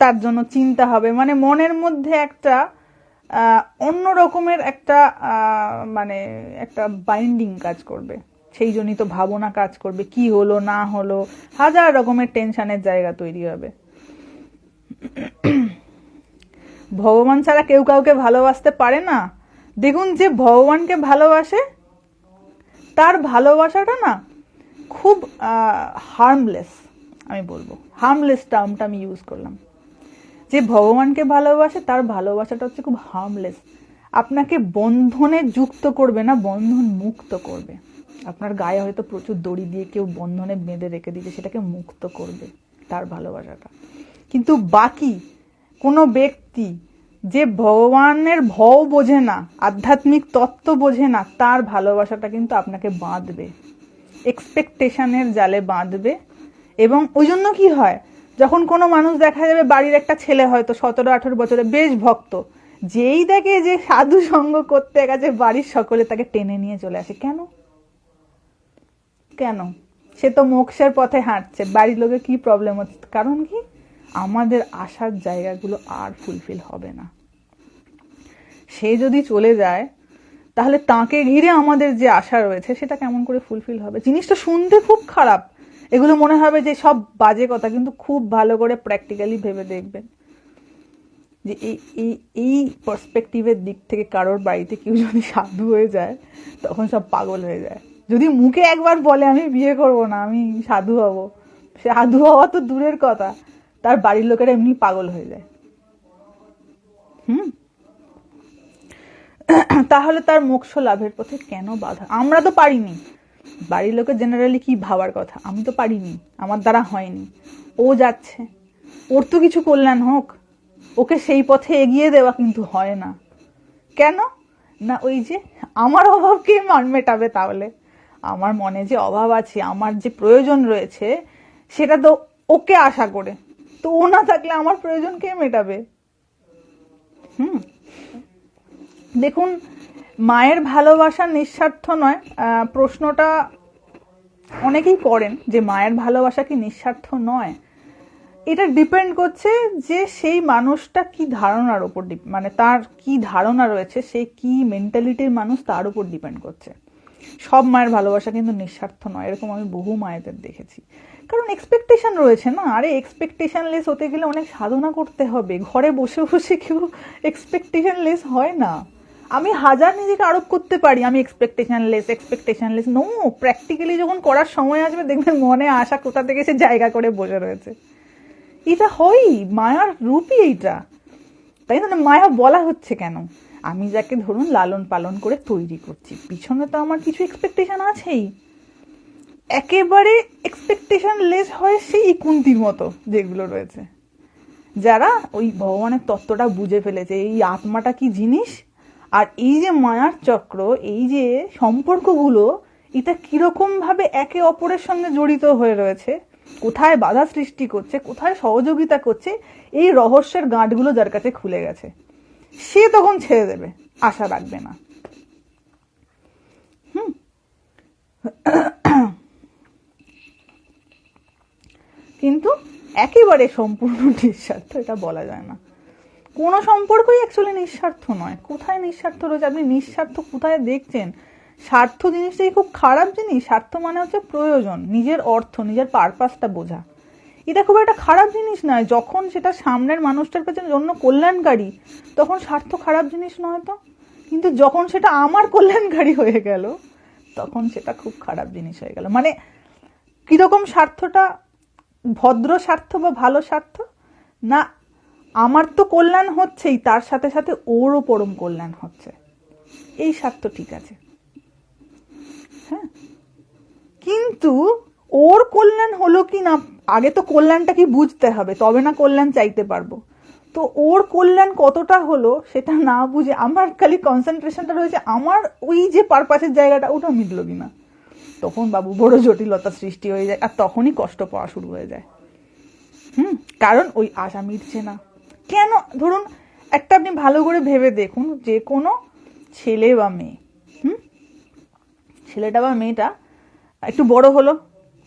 তার জন্য চিন্তা হবে, মানে মনের মধ্যে একটা অন্য রকমের একটা মানে একটা বাইন্ডিং কাজ করবে, সেই জন্যই তো ভাবনা কাজ করবে, কি হলো না হলো, হাজার রকমের টেনশনের জায়গা তৈরি হবে। ভগবান ছাড়া কেউ কাউকে ভালোবাসতে পারে না। দেখুন, যে ভগবানকে ভালোবাসে তার ভালোবাসাটা না খুব হার্মলেস, আমি বলবো হার্মলেস টার্মটা আমি ইউজ করলাম। যে ভগবানকে ভালোবাসে তার ভালোবাসাটা হচ্ছে খুব হার্মলেস, আপনাকে বন্ধনে যুক্ত করবে না, বন্ধন মুক্ত করবে। আপনার গায়ে হয়তো প্রচুর দড়ি দিয়ে কেউ বন্ধনে বেঁধে রেখে দিয়েছে, সেটাকে মুক্ত করবে তার ভালোবাসাটা। কিন্তু বাকি কোনো ব্যক্তি যে ভগবানের ভও বোঝে না, আধ্যাত্মিক তত্ত্ব বোঝে না, তার ভালোবাসাটা কিন্তু আপনাকে বাঁধবে, এক্সপেকটেশনের জালে বাঁধবে। এবং ওই জন্য কি হয়, যখন কোনো মানুষ দেখা যাবে, বাড়ির একটা ছেলে হয়তো 17-18 বছরে বেশ ভক্ত, যেই দেখে যে সাধু সঙ্গ করতে গেছে, বাড়ির সকলে তাকে টেনে নিয়ে চলে আসে। কেন? কেন? সে তো মোক্ষের পথে হাঁটছে, বাড়ির লোকের কি প্রবলেম হচ্ছে? কারণ কি? আমাদের আশার জায়গাগুলো আর ফুলফিল হবে না। সে যদি চলে যায়, তাহলে তাকে ঘিরে আমাদের যে আশা রয়েছে সেটা কেমন করে ফুলফিল হবে? জিনিসটা শুনতে খুব খারাপ, এগুলো মনে হবে যে সব বাজে কথা, কিন্তু খুব ভালো করে প্র্যাকটিক্যালি ভেবে দেখবেন যে এই পার্সপেক্টিভের দিক থেকে কারোর বাড়িতে কেউ যদি সাধু হয়ে যায়, তখন সব পাগল হয়ে যায়। যদি মুখে একবার বলে আমি বিয়ে করব না, আমি সাধু হব, সাধু হওয়া তো দূরের কথা, তার বাড়ির লোকেরা এমনি পাগল হয়ে যায়। তাহলে তার মোক্ষ লাভের পথে কেন বাধা? আমরা তো পারিনি। বাড়ির লোকের জেনারেলি কি ভাবার কথা, আমি তো পারিনি, আমার দ্বারা হয়নি, ও যাচ্ছে, ওর তো কিছু কল্যাণ হোক, ওকে সেই পথে এগিয়ে দেওয়া কিন্তু হয় না। কেন না? ওই যে আমার অভাবকে মেটাবে। তাহলে আমার মনে যে অভাব আছে, আমার যে প্রয়োজন রয়েছে, সেটা তো ওকে আশা করে, তো ও না থাকলে আমার প্রয়োজন কে মেটাবে? দেখুন, মায়ের ভালোবাসা নিঃস্বার্থ নয়, প্রশ্নটা অনেকেই করেন যে মায়ের ভালোবাসা কি নিঃস্বার্থ নয়। এটা ডিপেন্ড করছে যে সেই মানুষটা কি ধারণার উপর, মানে তার কি ধারণা রয়েছে, সে কি মেন্টালিটির মানুষ, তার উপর ডিপেন্ড করছে। সব মায়ের ভালোবাসা কিন্তু নিঃস্বার্থ নয়, এরকম আমি বহু মায়েদের দেখেছি। কারণ এক্সপেকটেশন রয়েছে না। আরে এক্সপেকটেশন লেস হতে গেলে অনেক সাধনা করতে হবে, ঘরে বসে বসে কেউ এক্সপেকটেশন লেস হয় না। আমি হাজার নিজেকে আরোপ করতে পারি আমি এক্সপেকটেশন লেস, নো, প্র্যাকটিক্যালি যখন করার সময় আসবে, দেখবেন মনে আশা কোথা থেকে সে জায়গা করে বসে রয়েছে। এটা হয়ই, মায়ার রূপই এইটা, তাই না? মায়া বলা হচ্ছে কেন? আমি যাকে ধরুন লালন পালন করে তৈরি করছি, পিছনে তো আমার কিছু এক্সপেকটেশন আছেই। একেবারে এক্সপেকটেশন লেস হয় সেই কুন্তির মতো যেগুলো রয়েছে, যারা ওই ভগবানের তত্ত্বটা বুঝে ফেলেছে, এই আত্মাটা কি জিনিস, আর এই যে মায়ার চক্র, এই যে সম্পর্কগুলো, এটা কিরকম ভাবে একে অপরের সঙ্গে জড়িত হয়ে রয়েছে, কোথায় বাধা সৃষ্টি করছে, কোথায় সহযোগিতা করছে, এই রহস্যের গাঁটগুলো যার কাছে খুলে গেছে, সে তখন ছেড়ে দেবে, আশা রাখবে না। কিন্তু একেবারে সম্পূর্ণ নিঃস্বার্থ এটা বলা যায় না। কোনো সম্পর্কই অ্যাকচুয়ালি নিঃস্বার্থ নয়। কোথায় নিঃস্বার্থ রয়েছে? আপনি নিঃস্বার্থ কোথায় দেখছেন? স্বার্থ জিনিসটাই খুব খারাপ জিনিস। স্বার্থ মানে হচ্ছে প্রয়োজন, নিজের অর্থ, নিজের পারপাসটা বোঝা। এটা খুব একটা খারাপ জিনিস নয়, যখন সেটা সামনের মানুষটার পেছনে জন্য কল্যাণকারী, তখন স্বার্থ খারাপ জিনিস নয় তো। কিন্তু যখন সেটা আমার কল্যাণকারী হয়ে গেল, তখন সেটা খুব খারাপ জিনিস হয়ে গেল। মানে কিরকম স্বার্থটা? ভদ্র স্বার্থ বা ভালো স্বার্থ না, আমার তো কল্যাণ হচ্ছেই, তার সাথে সাথে ওরও পরম কল্যাণ হচ্ছে, এই স্বার্থ ঠিক আছে। হ্যাঁ, কিন্তু ওর কল্যাণ হলো কি না, আগে তো কল্যাণটা কি বুঝতে হবে, তবে না কল্যাণ চাইতে পারবো। তো ওর কল্যাণ কতটা হলো সেটা না বুঝে আমার খালি কনসেন্ট্রেশনটা রয়েছে আমার ওই যে পারপাসের জায়গাটা, ওটা মিটলো কিনা, তখন বাবু বড় জটিলতা সৃষ্টি হয়ে যায়, আর তখনই কষ্ট পাওয়া শুরু হয়ে যায়। কারণ ওই আশা মিটছে না। কেন? ধরুন একটা আপনি ভালো করে ভেবে দেখুন, যে কোনো ছেলে বা মেয়ে, ছেলেটা বা মেয়েটা একটু বড় হলো,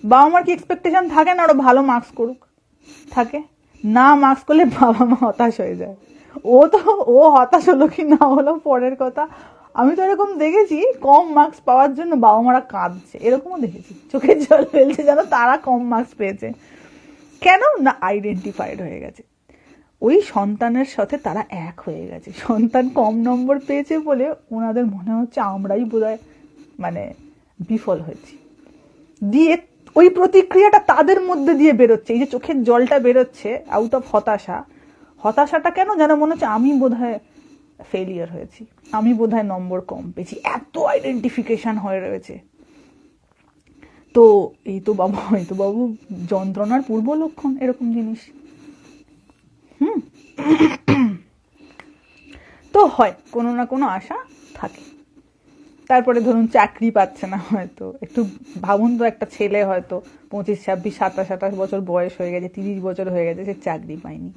বাবা মার কি এক্সপেকটেশন থাকে না ওরা ভালো মার্কস করুক? থাকে না? মার্কস করলে বাবা মা হতাশ হয়ে যায়। ও হতাশ হলো কি না হলো পরের কথা। আমি তো এরকম দেখেছি, কম মার্কস পাওয়ার জন্য বাবা মারা কাঁদছে, এরকমও দেখেছি, চোখের জল ফেলছে যেন তারা কম মার্কস পেয়েছে। কেন না? আইডেন্টিফাইড হয়ে গেছে, ওই সন্তানের সাথে তারা এক হয়ে গেছে। সন্তান কম নম্বর পেয়েছে বলে ওনাদের মনে হচ্ছে আমরাই বোধহয় মানে বিফল হয়েছি, দিয়ে ওই প্রতিক্রিয়াটা তাদের মধ্যে দিয়ে বেরোচ্ছে, এই যে চোখের জলটা বেরোচ্ছে আউট অফ হতাশাটা কেন? যেন মনে হচ্ছে আমি বোধহয় ফেলিয়ার হয়েছি, আমি বোধহয় নম্বর কম পেয়েছি, এত আইডেন্টিফিকেশন হয়ে রয়েছে। তো এই তো বাবু যন্ত্রণার পূর্ব লক্ষণ, এরকম জিনিস। তো হয় কোনো না কোনো আশা থাকে, তারপরে ধরুন চাকরি পাচ্ছে না, হয়তো একটু ভাবুন তো, একটা ছেলে হয়তো 25, 26, 27, 28 বছর বয়স হয়ে গেছে, 30 বছর হয়ে গেছে, সে চাকরি পায়নি।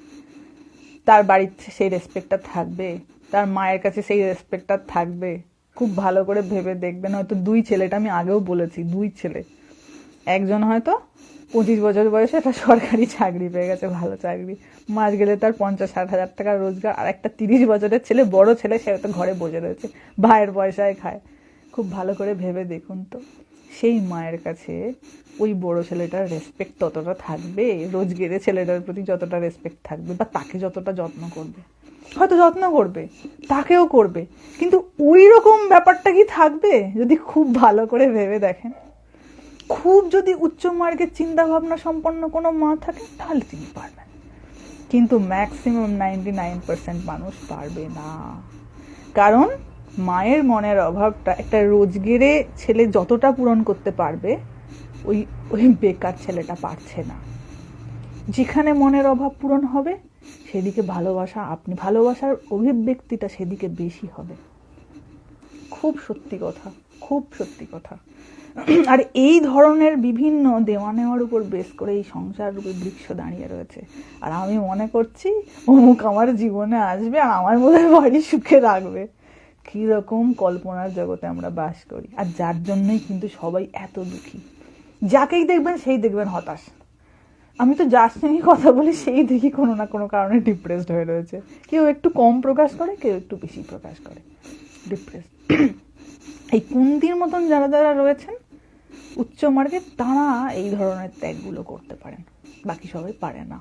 তার বাড়িতে সেই রেসপেক্টটা থাকবে? তার মায়ের কাছে সেই রেসপেক্টটা থাকবে? খুব ভালো করে ভেবে দেখবেন, হয়তো দুই ছেলেটা আমি আগেও বলেছি, দুই ছেলে, একজন হয়তো 25 বছর বয়সে একটা সরকারি চাকরি পেয়ে গেছে, ভালো চাকরি, মাস গেলে তার 50-60 হাজার টাকা রোজগার, আর একটা 30 বছরের ছেলে, বড় ছেলে, সে হয়তো ঘরে বসে রয়েছে, ভাইয়ের পয়সায় খায়। খুব ভালো করে ভেবে দেখুন তো, সেই মায়ের কাছে ওই বড় ছেলেটার রেসপেক্ট ততটা থাকবে? রোজগেরে ছেলেটার প্রতি যতটা রেসপেক্ট থাকবে, বা তাকে যতটা যত্ন করবে, হয়তো যত্ন করবে, তাকেও করবে, কিন্তু ওই রকম ব্যাপারটা কি থাকবে? যদি খুব ভালো করে ভেবে দেখেন, খুব যদি উচ্চ মার্গের চিন্তা ভাবনা সম্পন্ন কোনো মা থাকে, তাহলে তিনি পারবেন, কিন্তু ম্যাক্সিমাম 99% মানুষ পারবে না। কারণ মায়ের মনের অভাবটা একটা রোজগেরে ছেলে যতটা পূরণ করতে পারবে, ওই ওই বেকার ছেলেটা পারছে না। যেখানে মনের অভাব পূরণ হবে, সেদিকে ভালোবাসা, আপনি ভালোবাসার অভিব্যক্তিটা সেদিকে বেশি হবে। খুব সত্যি কথা, খুব সত্যি কথা। আর এই ধরনের বিভিন্ন দেওয়া নেওয়ার উপর বেস করে এই সংসার রূপে বৃক্ষ দাঁড়িয়ে রয়েছে। আর আমি মনে করছি অমুক আমার জীবনে আসবে আর আমার বোধহয় বাড়ি সুখে রাখবে। কিরকম কল্পনার জগতে আমরা বাস করি, আর যার জন্যই কিন্তু সবাই এত দুঃখী। যাকেই দেখবেন সেই দেখবেন হতাশ। আমি তো যার সঙ্গে কথা বলি সেই দেখি কোনো না কোনো কারণে ডিপ্রেসড হয়ে রয়েছে। কেউ একটু কম প্রকাশ করে, কেউ একটু বেশি প্রকাশ করে ডিপ্রেস। এই কুন্তির মতন যারা যারা রয়েছেন উচ্চ মার্গে, তারা এই ধরনের ত্যাগগুলো করতে পারেন, বাকি সবাই পারে না।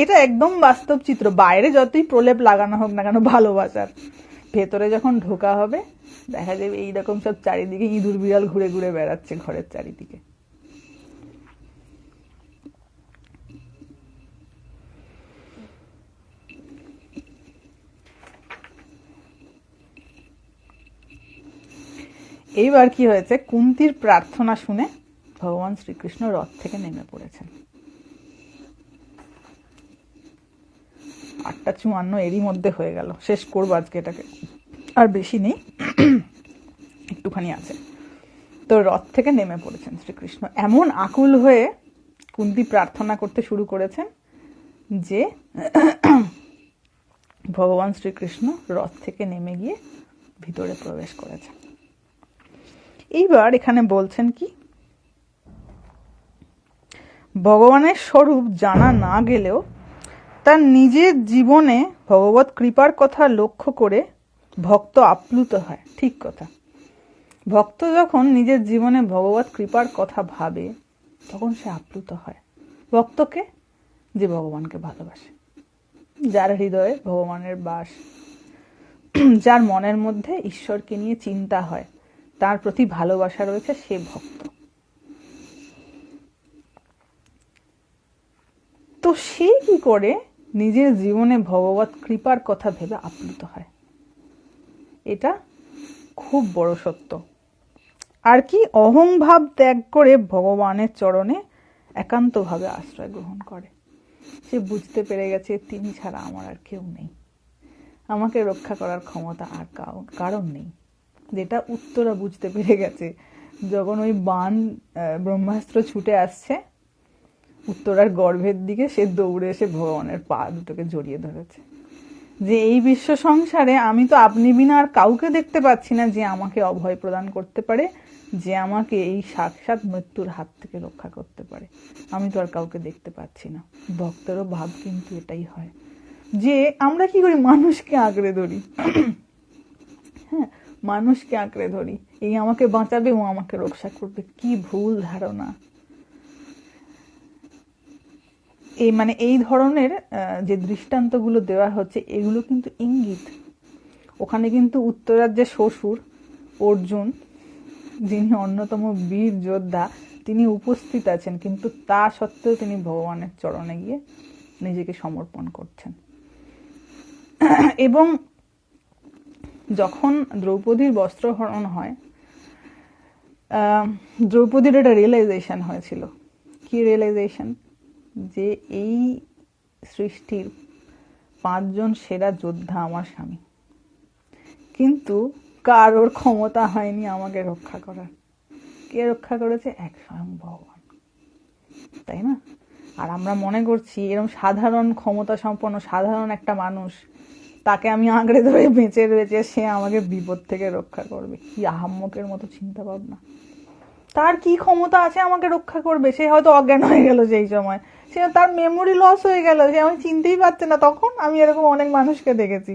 এটা একদম বাস্তব চিত্র। বাইরে যতই প্রলেপ লাগানো হোক না কেন ভালোবাসার, ভেতরে যখন ঢোকা হবে দেখা যাবে এইরকম সব চারিদিকে ইঁদুর বিড়াল ঘুরে ঘুরে বেড়াচ্ছে ঘরের চারিদিকে। এইবার কি হয়েছে, কুন্তির প্রার্থনা শুনে ভগবান শ্রীকৃষ্ণ রথ থেকে নেমে পড়েছেন। 8:54 এরই মধ্যে হয়ে গেল, শেষ করবো আজকে এটাকে, আর বেশি নেই, একটুখানি আছে। তো রথ থেকে নেমে পড়েছেন শ্রীকৃষ্ণ, এমন আকুল হয়ে কুন্তি প্রার্থনা করতে শুরু করেছেন যে ভগবান শ্রীকৃষ্ণ রথ থেকে নেমে গিয়ে ভিতরে প্রবেশ করেছেন। এইবার এখানে বলছেন কি, ভগবানের স্বরূপ জানা না গেলেও তার নিজের জীবনে ভগবত কৃপার কথা লক্ষ্য করে ভক্ত আপ্লুত হয়। ঠিক কথা, ভক্ত যখন নিজের জীবনে ভগবত কৃপার কথা ভাবে তখন সে আপ্লুত হয়। ভক্তকে, যে ভগবানকে ভালোবাসে, যার হৃদয়ে ভগবানের বাস, যার মনের মধ্যে ঈশ্বরকে নিয়ে চিন্তা হয়, তার প্রতি ভালোবাসা রয়েছে, সে ভক্ত। তো সে কি করে নিজের জীবনে ভগবত কৃপার কথা ভেবে আপ্লুত হয়, এটা খুব বড় সত্য। আর কি, অহংভাব ত্যাগ করে ভগবানের চরণে একান্তভাবে আশ্রয় গ্রহণ করে। সে বুঝতে পেরে গেছে তিনি ছাড়া আমার আর কেউ নেই, আমাকে রক্ষা করার ক্ষমতা আর কারণ নেই। যেটা উত্তরা বুঝতে পেরে গেছে যখন ওই বাণ ব্রহ্মাস্ত্র ছুটে আসছে উত্তরার গর্ভের দিকে, সে দৌড়ে এসে ভগবানের পা দুটোকে জড়িয়ে ধরেছে, যে এই বিশ্ব সংসারে আমি তো আপনি বিনা আর কাউকে দেখতে পাচ্ছি না যে আমাকে অভয় প্রদান করতে পারে, যে আমাকে এই সাক্ষাৎ মৃত্যুর হাত থেকে রক্ষা করতে পারে। আমি তো আর কাউকে দেখতে পাচ্ছি না। ভক্তেরও ভাব কিন্তু এটাই হয়, যে আমরা কি করি, মানুষকে আঁকড়ে ধরি। হ্যাঁ, মানুষকে আঁকড়ে ধরি, এই আমাকে বাঁচাবে, ও আমাকে রক্ষা করবে। কি ভুল ধারণা। এই ধরনের যে দৃষ্টান্তগুলো দেওয়া হচ্ছে, এগুলো কিন্তু ইঙ্গিত। ওখানে কিন্তু উত্তরার যে শ্বশুর অর্জুন, যিনি অন্যতম বীর যোদ্ধা, তিনি উপস্থিত আছেন, কিন্তু তা সত্ত্বেও তিনি ভগবানের চরণে গিয়ে নিজেকে সমর্পণ করছেন। এবং যখন দ্রৌপদীর বস্ত্রহরণ হয়, দ্রৌপদীর একটা রিয়েলাইজেশন হয়েছিল। কি রিয়েলাইজেশন? যে এই সৃষ্টির 5 জন সেরা যোদ্ধা আমার স্বামী, কিন্তু কারোর ক্ষমতা হয়নি আমাকে রক্ষা করার। কে রক্ষা করেছে? এক স্বয়ং ভগবান, তাই না? আর আমরা মনে করছি এরকম সাধারণ ক্ষমতা সম্পন্ন সাধারণ একটা মানুষ, তাকে আমি আঁকড়ে ধরে বেঁচে রয়েছে, সে আমাকে বিপদ থেকে রক্ষা করবে। কি আহাম্মকের মতো চিন্তা ভাবনা! তার কি ক্ষমতা আছে আমাকে রক্ষা করবে? সে হয়তো অজ্ঞান হয়ে গেল সেই সময়, সে তার মেমোরি লস হয়ে গেল, সে আমাকে চিনতেই পারছে না। তখন আমি এরকম অনেক মানুষকে দেখেছি,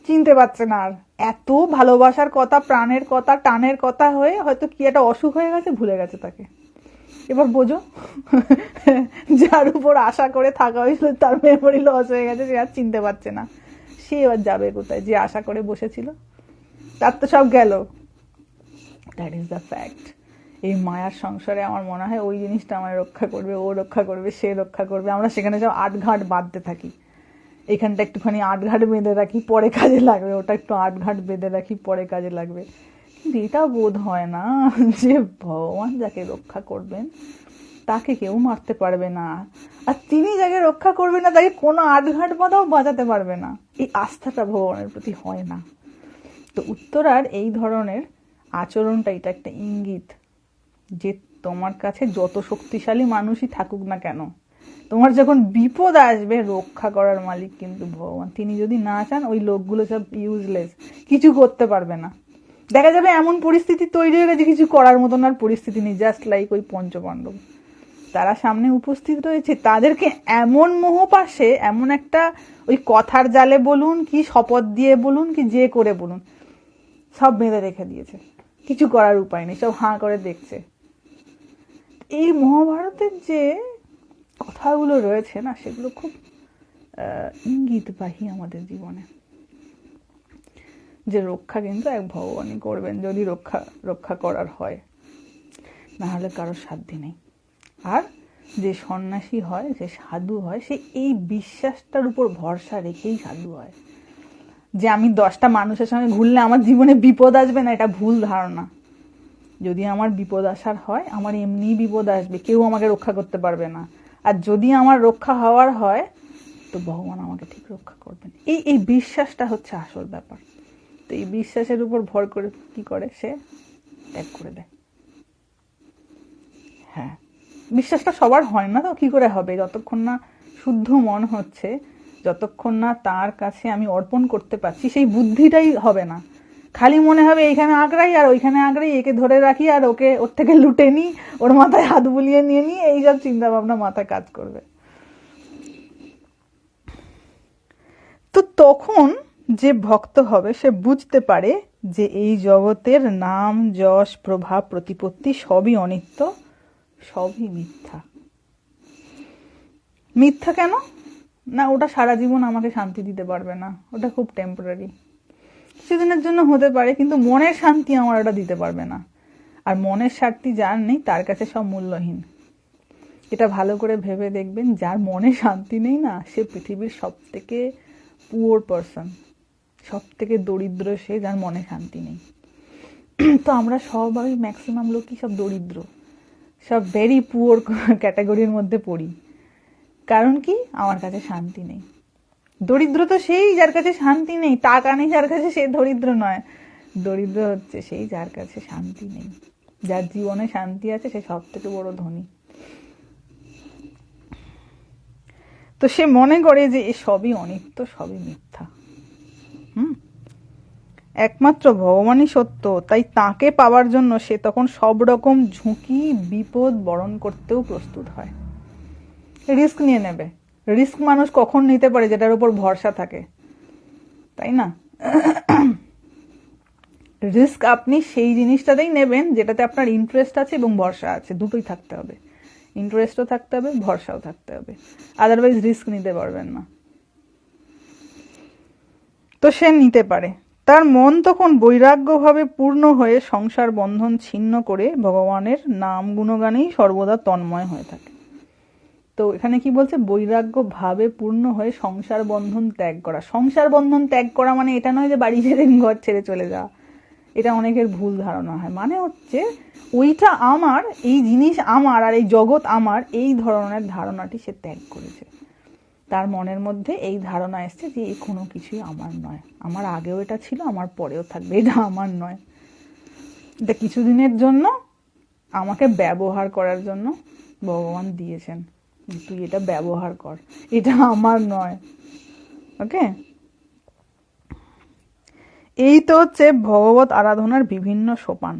চিনতে পারছে না। আর এত ভালোবাসার কথা, প্রাণের কথা, টানের কথা হয়ে হয়তো কি একটা অসুখ হয়ে গেছে, ভুলে গেছে তাকে। এবার বোঝো, যার উপর আশা করে থাকা হয়েছিল তার মেমোরি লস হয়ে গেছে, সে আর চিনতে পারছে না। সে এবার যাবে কোথায়? যে আশা করে বসেছিল তার তো সব গেল। That is the fact. এই মায়ার সংসারে আমার মনে হয় ওই জিনিসটা আমায় রক্ষা করবে, ও রক্ষা করবে, সে রক্ষা করবে। আমরা সেখানে সব আটঘাট বাঁধতে থাকি। এখানটা একটুখানি আটঘাট বেঁধে রাখি, পরে কাজে লাগবে, ওটা একটু আটঘাট বেঁধে রাখি, পরে কাজে লাগবে। কিন্তু এটা বোধ হয় না যে ভগবান যাকে রক্ষা করবেন তাকে কেউ মারতে পারবে না, আর তিনি যাকে রক্ষা করবেন না তাকে কোনো আটঘাট বাঁধাও বাঁচাতে পারবে না। এই আস্থাটা ভগবানের প্রতি হয় না। তো উত্তরার এই ধরনের আচরণটা, এটা একটা ইঙ্গিত যে তোমার কাছে যত শক্তিশালী মানুষই থাকুক না কেন, তোমার যখন বিপদ আসবে, রক্ষা করার মালিক কিন্তু ভগবান। তিনি যদি না চান, ওই লোকগুলো সব ইউজলেস, কিছু করতে পারবে না। দেখা যাবে এমন পরিস্থিতি তৈরি হয়ে গেছে কিছু করার মতন আর পরিস্থিতি নেই। জাস্ট লাইক ওই পঞ্চপাণ্ডব, তারা সামনে উপস্থিত রয়েছে, তাদেরকে এমন মোহ পাশে, এমন একটা ওই কথার জালে বলুন কি শপথ দিয়ে বলুন কি যে করে বলুন, সব বেঁধে রেখে দিয়েছে, কিছু করার উপায় নেই, সব হাঁ করে দেখছে। এই মহাভারতের যে কথাগুলো রয়েছে না, সেগুলো খুব ইঙ্গিতবাহী আমাদের জীবনে, যে রক্ষা কিন্তু এক ভগবানই করবেন, যদি রক্ষা করার হয়, না হলে কারোর সাধ্য নেই। আর যে সন্ন্যাসী হয়, যে সাধু হয়, সে এই বিশ্বাসটার উপর ভরসা রেখেই সাধু হয় যে আমি 10টা মানুষের সঙ্গে ঘুরলে আমার জীবনে বিপদ আসবে না, এটা ভুল ধারণা। যদি আমার বিপদ আসার হয়, আমার এমনিই বিপদ আসবে, কেউ আমাকে রক্ষা করতে পারবে না। আর যদি আমার রক্ষা হওয়ার হয়, তো ভগবান আমাকে ঠিক রক্ষা করবেন। এই বিশ্বাসটা হচ্ছে আসল ব্যাপার। তো এই বিশ্বাসের উপর ভর করে কি করে? সে ত্যাগ করে দেয়। হ্যাঁ, বিশ্বাসটা সবার হয় না, তো কি করে হবে? যতক্ষণ না শুদ্ধ মন হচ্ছে, যতক্ষণ না তার কাছে আমি অর্পণ করতে পারছি, সেই বুদ্ধিটাই হবে না। খালি মনে হবে এইখানে আঁকড়াই আর ওইখানে আঁকড়াই, একে ধরে রাখি আর ওর থেকে লুটে নিই, ওর মাথায় হাত বুলিয়ে নিয়ে নিই, এইসব চিন্তা ভাবনা মাথায় কাজ করবে। তো তখন যে ভক্ত হবে সে বুঝতে পারে যে এই জগতের নাম যশ প্রভাব প্রতিপত্তি সবই অনিত্য, সবই মিথ্যা। মিথ্যা কেন না? ওটা সারা জীবন আমাকে শান্তি দিতে পারবে না, ওটা খুব টেম্পোরারি, কিছুদিনের জন্য হতে পারে, কিন্তু মনের শান্তি আমার ওটা দিতে পারবে না। আর মনের শান্তি যার নেই তার কাছে সব মূল্যহীন। এটা ভালো করে ভেবে দেখবেন, যার মনে শান্তি নেই না, সে পৃথিবীর সব থেকে পুয়ার পারসন, সব থেকে দরিদ্র সে, যার মনে শান্তি নেই। তো আমরা সবাই ম্যাক্সিমাম লোকই সব দরিদ্র, সব ভেরি পুয়ার ক্যাটাগরির মধ্যে পড়ি। কারণ কি? আমার কাছে শান্তি নেই। দরিদ্র তো সেই যার কাছে শান্তি নেই, টাকা নেই যার কাছে, সে দরিদ্র নয়। দরিদ্র হচ্ছে সেই যার কাছে শান্তি নেই। যার জীবনে শান্তি আছে সে সব থেকে বড় ধনী। তো সে মনে করে যে এ সবই অনিত্য, সবই মিথ্যা। একমাত্র ভগবানই সত্য, তাই তাকে পাওয়ার জন্য সে তখন সব রকম ঝুঁকি বিপদ বরণ করতেও প্রস্তুত হয়, রিস্ক নিয়ে নেবে। রিস্ক মানুষ কখন নিতে পারে? যেটার উপর ভরসা থাকে, তাই না? রিস্ক আপনি সেই জিনিসটাতেই নেবেন যেটাতে আপনার ইন্টারেস্ট আছে এবং ভরসা আছে, দুটোই থাকতে হবে। ইন্টারেস্টও থাকতে হবে, ভরসাও থাকতে হবে, আদারওয়াইজ রিস্ক নিতে পারবেন না। তো সে নিতে পারে। তার মন তখন বৈরাগ্যভাবে পূর্ণ হয়ে সংসার বন্ধন ছিন্ন করে ভগবানের নাম গুণগানেই সর্বদা তন্ময় হয়ে থাকে। তো এখানে কি বলছে? বৈরাগ্য ভাবে পূর্ণ হয়ে সংসার বন্ধন ত্যাগ করা। সংসার বন্ধন ত্যাগ করা মানে এটা নয় যে বাড়ি ছেড়ে ঘর ছেড়ে চলে যাওয়া। এটা অনেকের ভুল ধারণা হয়। মানে হচ্ছে ওইটা আমার, এই জিনিস আমার, আর এই জগৎ আমার, এই ধরনের ধারণাটি সে ত্যাগ করেছে। তার মনের মধ্যে এই ধারণা এসছে যে এই কোনো কিছুই আমার নয়, আমার আগেও এটা ছিল, আমার পরেও থাকবে, এটা আমার নয়। এটা কিছুদিনের জন্য আমাকে ব্যবহার করার জন্য ভগবান দিয়েছেন, তুই এটা ব্যবহার কর, এটা আমার নয়। ওকে, এই তো হচ্ছে ভগবত আরাধনার বিভিন্ন সোপান।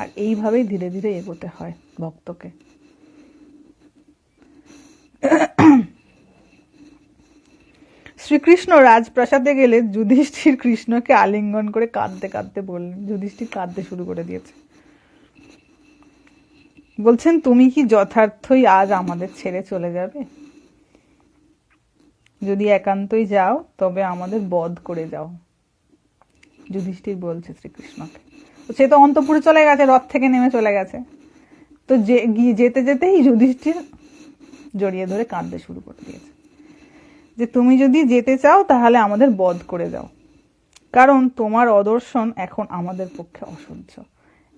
আর এইভাবেই ধীরে ধীরে এগোতে হয় ভক্তকে। শ্রীকৃষ্ণ রাজপ্রাসাদে গেলে যুধিষ্ঠির কৃষ্ণকে আলিঙ্গন করে কাঁদতে কাঁদতে বললেন, যুধিষ্ঠির কাঁদতে শুরু করে দিয়েছে, বলছেন তুমি কি যথার্থই আজ আমাদের ছেড়ে চলে যাবে? যদি একান্তই যাও তবে আমাদের বধ করে যাও। যুধিষ্ঠির বলছে শ্রীকৃষ্ণকে, সে তো অন্তঃপুরে চলে গেছে, রথ থেকে নেমে চলে গেছে, তো যেতে যেতেই যুধিষ্ঠির জড়িয়ে ধরে কাঁদতে শুরু করে দিয়েছে যে তুমি যদি যেতে চাও তাহলে আমাদের বধ করে যাও, কারণ তোমার অদর্শন এখন আমাদের পক্ষে অসহ্য।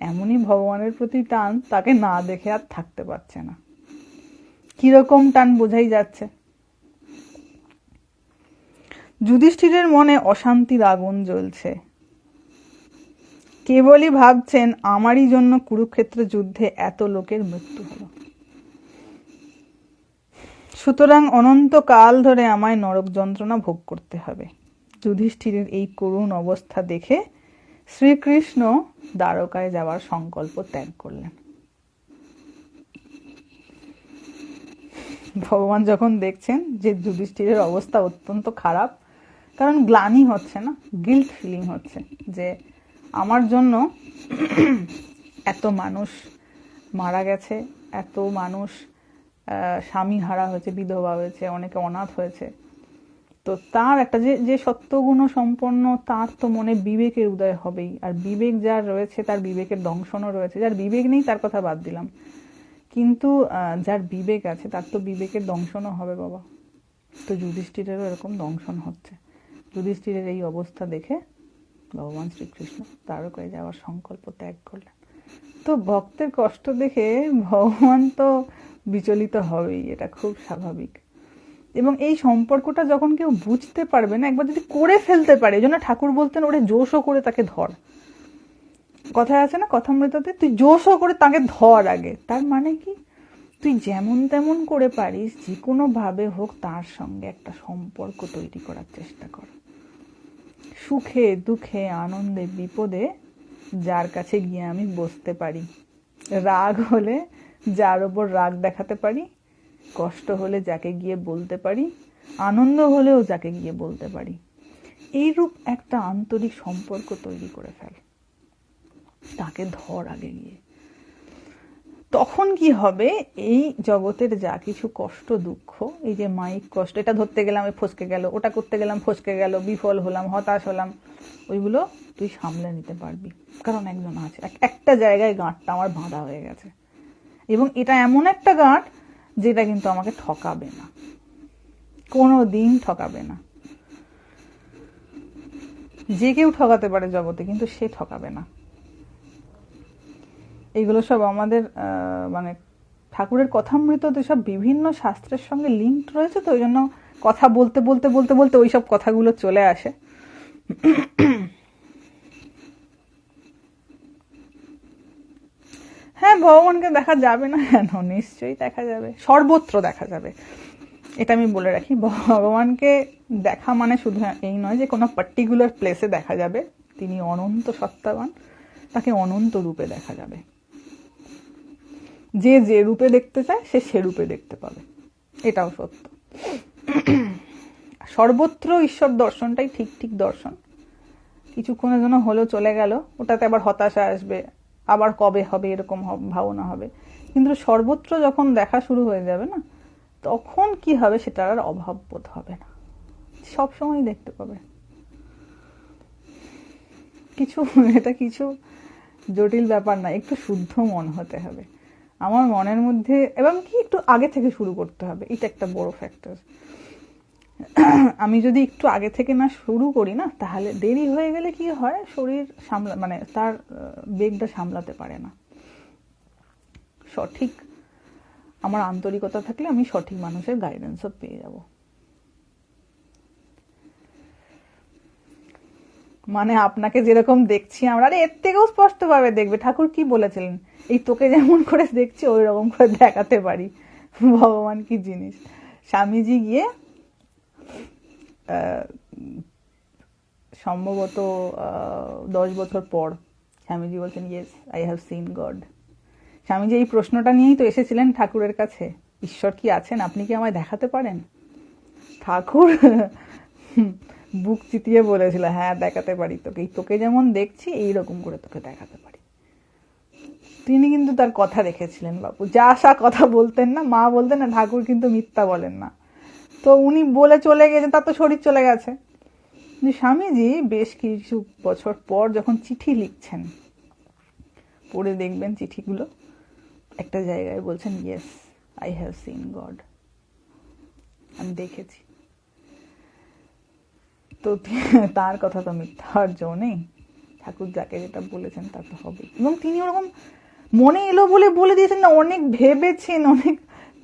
এমনই ভগবানের প্রতি টান, তাকে না দেখে আর থাকতে পারছে না। কিরকম টান বোঝাই যাচ্ছে। যুধিষ্ঠিরের মনে অশান্তির আগুন জ্বলছে, কেবলই ভাবছেন আমারই জন্য কুরুক্ষেত্র যুদ্ধে এত লোকের মৃত্যু হলো, সুতরাং অনন্তকাল ধরে আমায় নরক যন্ত্রণা ভোগ করতে হবে। যুধিষ্ঠিরের এই করুণ অবস্থা দেখে শ্রীকৃষ্ণ দ্বারকায় যাওয়ার সংকল্প ত্যাগ করলেন। ভগবান যখন দেখছেন যে যুধিষ্ঠিরের অবস্থা অত্যন্ত খারাপ, কারণ গ্লানি হচ্ছে না, গিল্ট ফিলিং হচ্ছে যে আমার জন্য এত মানুষ মারা গেছে, এত মানুষ স্বামী হারা হয়েছে, বিধবা হয়েছে, অনেকে অনাথ হয়েছে, তো তার একটা যে সত্যগুণ সম্পন্ন, তার তো মনে বিবেকের উদয় হবেই। আর বিবেক যার রয়েছে তার বিবেকের দংশনও রয়েছে, যার বিবেক নেই তার কথা বাদ দিলাম, কিন্তু যার বিবেক আছে তার তো বিবেকের দংশনও হবে বাবা। তো যুধিষ্ঠিরেরও এরকম দংশন হচ্ছে। যুধিষ্ঠিরের এই অবস্থা দেখে ভগবান শ্রীকৃষ্ণ দ্বারকায় যাওয়ার সংকল্প ত্যাগ করলেন। তো ভক্তের কষ্ট দেখে ভগবান তো বিচলিত হবেই, এটা খুব স্বাভাবিক। এবং এই সম্পর্কটা যখন কেউ বুঝতে পারবে না, একবার যদি করে ফেলতে পারে, এই জন্য ঠাকুর বলতেন ওরে জোশও করে তাকে ধর। কথায় আছে না কথামৃততে, তুই জোশও করে তাকে ধর আগে। তার মানে কি, তুই যেমন তেমন করে পারিস যে কোনো ভাবে হোক তার সঙ্গে একটা সম্পর্ক তৈরি করার চেষ্টা কর। সুখে দুঃখে আনন্দে বিপদে যার কাছে গিয়ে আমি বসতে পারি, রাগ হলে যার ওপর রাগ দেখাতে পারি, কষ্ট হলে যাকে গিয়ে বলতে পারি, আনন্দ হলেও যাকে গিয়ে বলতে পারি, এইরূপ একটা আন্তরিক সম্পর্ক তৈরি করে ফেল, তাকে ধর আগে গিয়ে। তখন কি হবে, এই জগতের যা কিছু কষ্ট দুঃখ, এই যে মাইক কষ্ট, এটা ধরতে গেলাম ফসকে গেল, ওটা করতে গেলাম ফসকে গেল, বিফল হলাম, হতাশ হলাম, ওইগুলো তুই সামলে নিতে পারবি, কারণ একজন আছে, একটা জায়গায় গাঁটটা আমার বাঁধা হয়ে গেছে, এবং এটা এমন একটা গাঁট যেটা কিন্তু আমাকে ঠকাবে না, কোনো দিন ঠকাবে না। যে কেউ ঠকাতে পারে জগতে, কিন্তু সে ঠকাবে না। এইগুলো সব আমাদের মানে ঠাকুরের কথামৃততে সব বিভিন্ন শাস্ত্রের সঙ্গে লিঙ্ক রয়েছে, তো ওই জন্য কথা বলতে বলতে বলতে বলতে ওইসব কথাগুলো চলে আসে। হ্যাঁ, ভগবানকে দেখা যাবে না কেন? নিশ্চয়ই দেখা যাবে, সর্বত্র দেখা যাবে। এটা আমি বলে রাখি, ভগবানকে দেখা মানে শুধু এই নয় যে কোনো পার্টিকুলার প্লেসে দেখা যাবে, তিনি অনন্ত সত্তাবান, তাকে অনন্ত রূপে দেখা যাবে। যে যে রূপে দেখতে চায় সে সে রূপে দেখতে পাবে, এটাও সত্য। সর্বত্র ঈশ্বর দর্শনটাই ঠিক ঠিক দর্শন। কিছুক্ষণের জন্য হলেও চলে গেল, ওটাতে আবার হতাশা আসবে, আবার কবে হবে এরকম ভাবনা হবে, কিন্তু সর্বত্র যখন দেখা শুরু হয়ে যাবে না, তখন কি হবে, সেটার আর অভাব বোধ হবে না, সব সময় দেখতে পাবে। এটা কিছু জটিল ব্যাপার না, একটু শুদ্ধ মন হতে হবে আমার মনের মধ্যে, এবং কি একটু আগে থেকে শুরু করতে হবে, এটা একটা বড় ফ্যাক্টর। আমি যদি একটু আগে থেকে না শুরু করি না, তাহলে দেরি হয়ে গেলে কি হয়, শরীর মানে তার বেগটা সামলাতে পারে না। সঠিক আমার আন্তরিকতা থাকলে আমি সঠিক মানুষের গাইডেন্সও পেয়ে যাব। মানে আপনাকে যেরকম দেখছি আমরা, আরে এর থেকেও স্পষ্টভাবে দেখবে। ঠাকুর কি বলেছিলেন, এই তোকে যেমন করে দেখছি ওই রকম করে দেখাতে পারি। ভগবান কি জিনিস। স্বামীজি গিয়ে সম্ভবত 10 বছর পর স্বামীজি বলছেন, yes I have seen god. Swamiji এই প্রশ্নটা নিয়েই তো এসেছিলেন ঠাকুরের কাছে, ঈশ্বর কি আছেন, আপনি কি আমায় দেখাতে পারেন? ঠাকুর বুক চিতিয়ে বলেছিল, হ্যাঁ দেখাতে পারি তোকে, তোকে যেমন দেখছি এইরকম করে তোকে দেখাতে পারি। তিনি কিন্তু তার কথা রেখেছিলেন বাবু, যা আসা কথা বলতেন না, মা বলতেন না ঠাকুর কিন্তু মিথ্যা বলেন না। তো উনি বলে চলে গেছেন, তার তো শরীর চলে গেছে। স্বামীজি বেশ কিছু বছর পর যখন চিঠি লিখছেন, পড়ে দেখবেন চিঠিগুলো, একটা জায়গায় বলছেন, yes I have seen god, আমি দেখেছি। তো তার কথা তো মিথ্যার জো নেই, ঠাকুর যাকে যেটা বলেছেন তা তো হবে। এবং তিনি ওরকম মনে এলো বলে বলে দিয়েছেন না, অনেক ভেবেছেন, অনেক,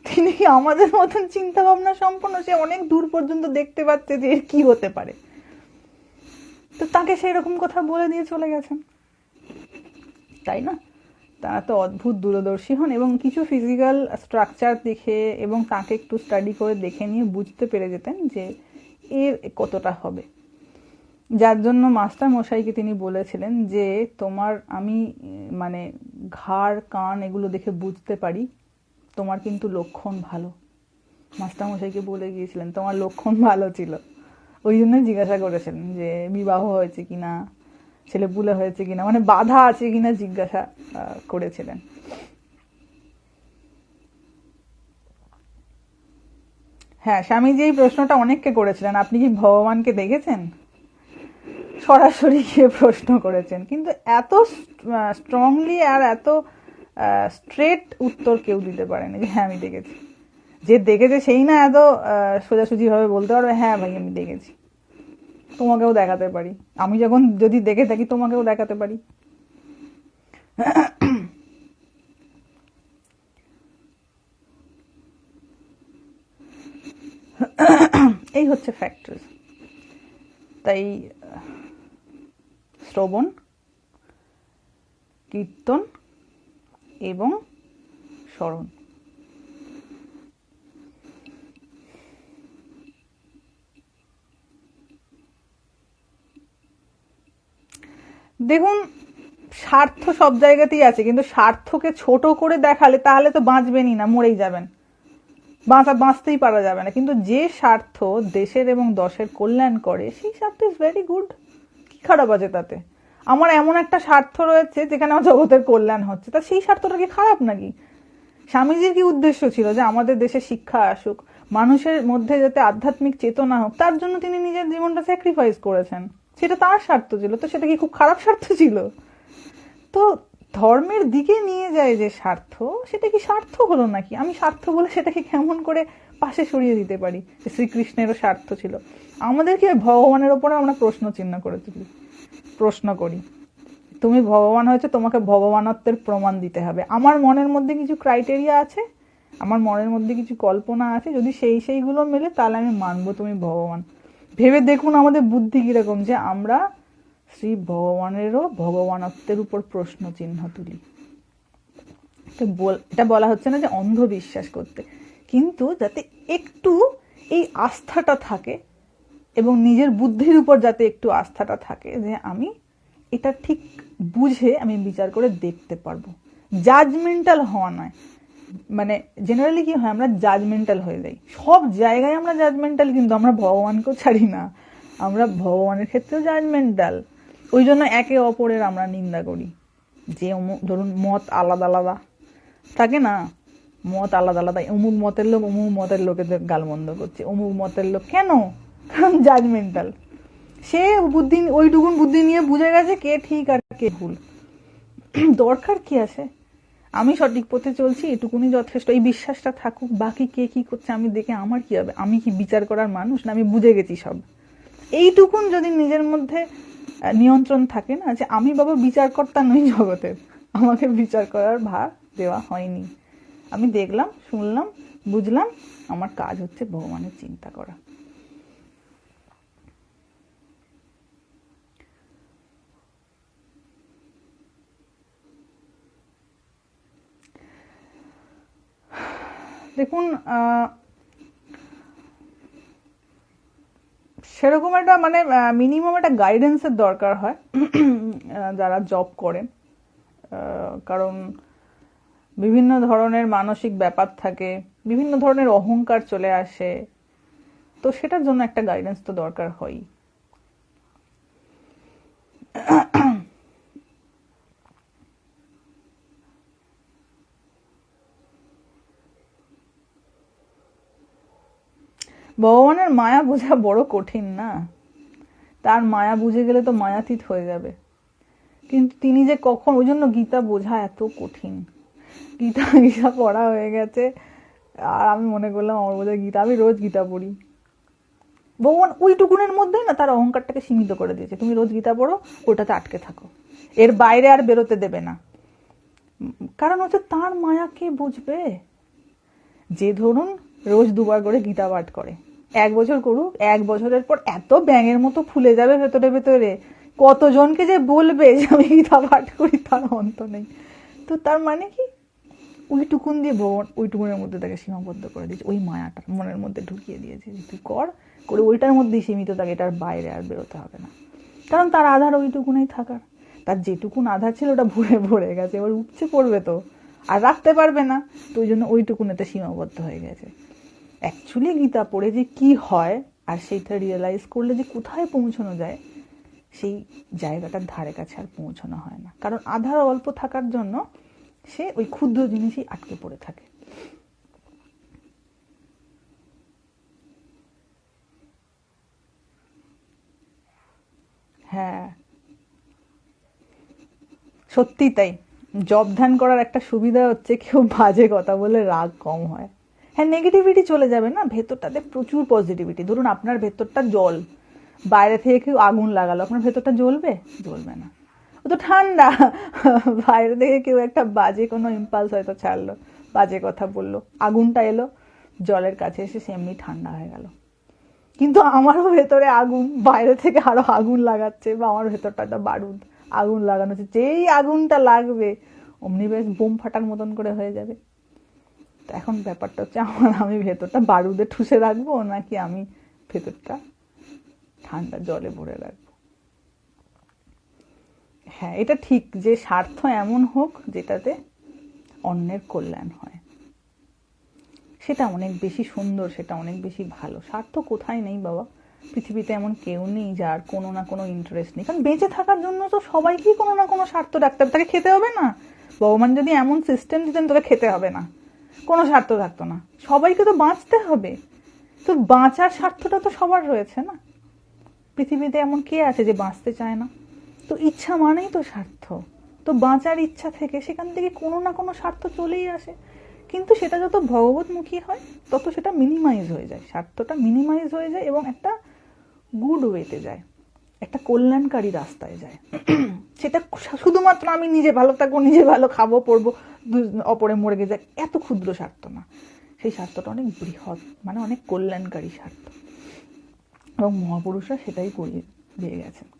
তিনি আমাদের মতন চিন্তা ভাবনা সম্পন্ন, সে অনেক দূর পর্যন্ত দেখতে পাচ্ছে যে এর কি হতে পারে। তো তাকে সেই রকম কথা বলে দিয়ে চলে গেছেন, তাই না? তারা তো অদ্ভুত দূরদর্শী হন, এবং কিছু ফিজিক্যাল স্ট্রাকচার দেখে এবং তাকে একটু স্টাডি করে দেখে নিয়ে বুঝতে পেরে যেতেন যে এর কতটা হবে। যার জন্য মাস্টার মশাইকে তিনি বলেছিলেন যে তোমার, আমি মানে ঘাড় কান এগুলো দেখে বুঝতে পারি তোমার কিন্তু লক্ষণ ভালো। মাস্টার মশাইকে বলে গিয়েছিলেন তোমার লক্ষণ ভালো ছিল, ওই জন্য জিজ্ঞাসা করেছিলেন যে বিবাহ হয়েছে কিনা, ছেলে পুলে হয়েছে কিনা, মানে বাধা আছে কিনা জিজ্ঞাসা করেছিলেন। হ্যাঁ, স্বামীজি এই প্রশ্নটা অনেককে করেছিলেন, আপনি কি ভগবানকে দেখেছেন? সরাসরি গিয়ে প্রশ্ন করেছেন, কিন্তু এত স্ট্রংলি আর এত স্ট্রেট উত্তর কেউ দিতে পারেনি যে হ্যাঁ আমি দেখেছি। যে দেখেছে সেই না এত সোজাসুজি ভাবে বলতে পারবে, হ্যাঁ ভাই আমি দেখেছি, তোমাকেও দেখাতে পারি, আমি যখন যদি দেখে থাকি তোমাকেও দেখাতে পারি। এই হচ্ছে ফ্যাক্টরস। তাই শ্রবণ, কীর্তন এবং স্মরণ, দেখুন স্বার্থ সব জায়গাতেই আছে, কিন্তু স্বার্থকে ছোট করে দেখালে তাহলে তো বাঁচবেনই না, মরেই যাবেন, বাঁচতেই পারা যাবে না। কিন্তু যে স্বার্থ দেশের এবং দশের কল্যাণ করে সেই স্বার্থ ইজ ভেরি গুড, কি খারাপ আছে তাতে? আমার এমন একটা স্বার্থ রয়েছে যেখানে আমার জগতের কল্যাণ হচ্ছে, তা সেই স্বার্থটা কি খারাপ নাকি? স্বামীজির কি উদ্দেশ্য ছিল যে আমাদের দেশে শিক্ষা আসুক, মানুষের মধ্যে যাতে আধ্যাত্মিক চেতনা হোক, তার জন্য তিনি নিজের জীবনটা স্যাক্রিফাইস করেছেন, সেটা তার স্বার্থ ছিল। তো সেটা কি খুব খারাপ স্বার্থ ছিল? তো ধর্মের দিকে নিয়ে যায় যে স্বার্থ, সেটা কি স্বার্থ হলো নাকি? আমি স্বার্থ বলে সেটাকে কেমন করে পাশে সরিয়ে দিতে পারি? শ্রীকৃষ্ণেরও স্বার্থ ছিল। আমাদেরকে ভগবানের ওপরে আমরা প্রশ্ন চিহ্ন করে তুলি, প্রশ্ন করি, তুমি ভগবান হয়েছে, তোমাকে ভগবানত্বের প্রমাণ দিতে হবে। আমার মনের মধ্যে কিছু ক্রাইটেরিয়া আছে, আমার মনের মধ্যে কিছু কল্পনা আছে, যদি সেইগুলো মেলে তাহলে আমি মানবো তুমি ভগবান। ভেবে দেখুন আমাদের বুদ্ধি কিরকম, যে আমরা শ্রী ভগবানেরও ভগবানত্বের উপর প্রশ্ন চিহ্ন তুলি। এটা বলা হচ্ছে না যে অন্ধবিশ্বাস করতে, কিন্তু যাতে একটু এই আস্থাটা থাকে এবং নিজের বুদ্ধির উপর যাতে একটু আস্থাটা থাকে, যে আমি এটা ঠিক বুঝে আমি বিচার করে দেখতে পারবো। জাজমেন্টাল হওয়া নয়, মানে জেনারেলি কি হয়, আমরা জাজমেন্টাল হয়ে যাই সব জায়গায়, আমরা জাজমেন্টাল, কিন্তু আমরা ভগবানকেও ছাড়ি না, আমরা ভগবানের ক্ষেত্রেও জাজমেন্টাল। ওই জন্য একে অপরের আমরা নিন্দা করি। যে ধরুন মত আলাদা আলাদা থাকে না, মত আলাদা আলাদা, অমুক মতের লোক অমুক মতের লোকেদের গালমন্দ করছে, অমুক মতের লোক, কেন? কারণ জাজমেন্টাল। সে বুদ্ধি, ওইটুকুন বুদ্ধি নিয়ে বুঝে গেছে কে ঠিক আর কে ভুল। দরকার কি আছে, আমি সঠিক পথে চলছি এটুকুনি যথেষ্ট, এই বিশ্বাসটা থাকুক। বাকি কে কি করছে আমি দেখে আমার কি হবে? আমি কি বিচার করার মানুষ না? আমি বুঝে গেছি সব। এইটুকুন যদি নিজের মধ্যে নিয়ন্ত্রণ থাকে না, যে আমি বাবা বিচারকর্তা নই জগতের, আমাকে বিচার করার ভার দেওয়া হয়নি, আমি দেখলাম, শুনলাম, বুঝলাম, আমার কাজ হচ্ছে ভগবানের চিন্তা করা। দেখুন, সেরকম একটা মানে মিনিমাম একটা গাইডেন্সের দরকার হয় যারা জব করেন, কারণ বিভিন্ন ধরনের মানসিক ব্যাপার থাকে, বিভিন্ন ধরনের অহংকার চলে আসে, তো সেটার জন্য একটা গাইডেন্স তো দরকার হয়। ভগবানের মায়া বোঝা বড় কঠিন না, তার মায়া বুঝে গেলে তো মায়াতীত হয়ে যাবে, কিন্তু তিনি যে কখন, ওই জন্য গীতা বোঝা এত কঠিন। গীতা গীতা পড়া হয়ে গেছে, আর আমি মনে করলাম আমার বোঝা গীতা, আমি রোজ গীতা পড়ি। ভগবান ওইটুকুনের মধ্যে না তার অহংকারটাকে সীমিত করে দিয়েছে, তুমি রোজ গীতা পড়ো, ওটাতে আটকে থাকো, এর বাইরে আর বেরোতে দেবে না। কারণ হচ্ছে তার মায়া কে বুঝবে? যে ধরুন রোজ 2 বার করে গীতা পাঠ করে, 1 বছর করুক, 1 বছরের পর এত ব্যাঙের মতো ফুলে যাবে ভেতরে ভেতরে, কতজনকে যে বলবে যে আমি গীতা পাঠ করি, তার অন্ত নেই। তো তার মানে কি, ওইটুকুন দিয়ে ভগবান ওইটুকুনের মধ্যে তাকে সীমাবদ্ধ করে দিয়েছে, ওই মায়াটা মনের মধ্যে ঢুকিয়ে দিয়েছে যে তুই করে ওইটার মধ্যেই সীমিত থাকে, এটার বাইরে আর বেরোতে হবে না। কারণ তার আধার ওইটুকুনেই থাকার, তার যেটুকুন আধার ছিল ওটা ভরে ভরে গেছে, এবার উপচে পড়বে তো আর রাখতে পারবে না, তো ওই জন্য ওইটুকুনেতে সীমাবদ্ধ হয়ে গেছে। অ্যাকচুয়ালি গীতা পড়ে যে কি হয় আর সেইটা রিয়েলাইজ করলে যে কোথায় পৌঁছানো যায়, সেই জায়গাটার ধারে কাছে আর পৌঁছানো হয় না, কারণ আধার অল্প থাকার জন্য সে ওই ক্ষুদ্র জিনিসই আটকে পড়ে থাকে। হ্যাঁ, সত্যি তাই। জব ধ্যান করার একটা সুবিধা হচ্ছে কেউ বাজে কথা বলে রাগ কম হয়। হ্যাঁ, নেগেটিভিটি চলে যাবে না, ভেতরটাতে প্রচুর পজিটিভিটি। ধরুন আপনার ভেতরটা জল, বাইরে থেকে কেউ আগুন লাগালো, আপনার ভেতরটা জ্বলবে? জ্বলবে না, ও তো ঠান্ডা। বাইরে থেকে কেউ একটা বাজে কোনো ইম্পালস হয়তো ছাড়লো, বাজে কথা বললো, আগুনটা এলো, জলের কাছে এসে সে এমনি ঠান্ডা হয়ে গেল। কিন্তু আমারও ভেতরে আগুন, বাইরে থেকে আরো আগুন লাগাচ্ছে, বা আমার ভেতরটা একটা বারুদ, আগুন লাগানো হচ্ছে, যেই আগুনটা লাগবে অমনি বেশ বোম ফাটার মতন করে হয়ে যাবে। তো এখন ব্যাপারটা হচ্ছে আমি ভেতরটা বারুদে ঠুসে রাখবো, নাকি আমি ভেতরটা ঠান্ডা জলে ভরে রাখবো। হ্যাঁ, এটা ঠিক যে স্বার্থ এমন হোক যেটাতে অন্যের কল্যাণ হয়, সেটা অনেক বেশি সুন্দর, সেটা অনেক বেশি ভালো। স্বার্থ কোথায় নেই বাবা, পৃথিবীতে এমন কেউ নেই যার কোনো না কোনো ইন্টারেস্ট নেই, কারণ বেঁচে থাকার জন্য তো সবাইকেই কোনো না কোনো স্বার্থ রাখতে হবে, তাকে খেতে হবে না? ভগবান যদি এমন সিস্টেম দিতেন তোকে খেতে হবে না, কোনো স্বার্থ থাকতো না, সবাইকে তো বাঁচতে হবে, তো বাঁচার স্বার্থটা তো সবার রয়েছে না। পৃথিবীতে এমন কে আছে যে বাঁচতে চায় না? তো ইচ্ছা মানেই তো স্বার্থ, তো বাঁচার ইচ্ছা থেকে সেখান থেকে কোনো না কোনো স্বার্থ চলেই আসে, কিন্তু সেটা যত ভগবতমুখী হয় তত সেটা মিনিমাইজ হয়ে যায়, স্বার্থটা মিনিমাইজ হয়ে যায় এবং একটা গুড ওয়েতে যায়, একটা কল্যাণকারী রাস্তায় যায়। সেটা শুধুমাত্র আমি নিজে ভালো থাকবো, নিজে ভালো খাবো পরবো, অপরে মরে গিয়ে যায়, এত ক্ষুদ্র স্বার্থ না, সেই স্বার্থটা অনেক বৃহৎ, মানে অনেক কল্যাণকারী স্বার্থ, এবং মহাপুরুষরা সেটাই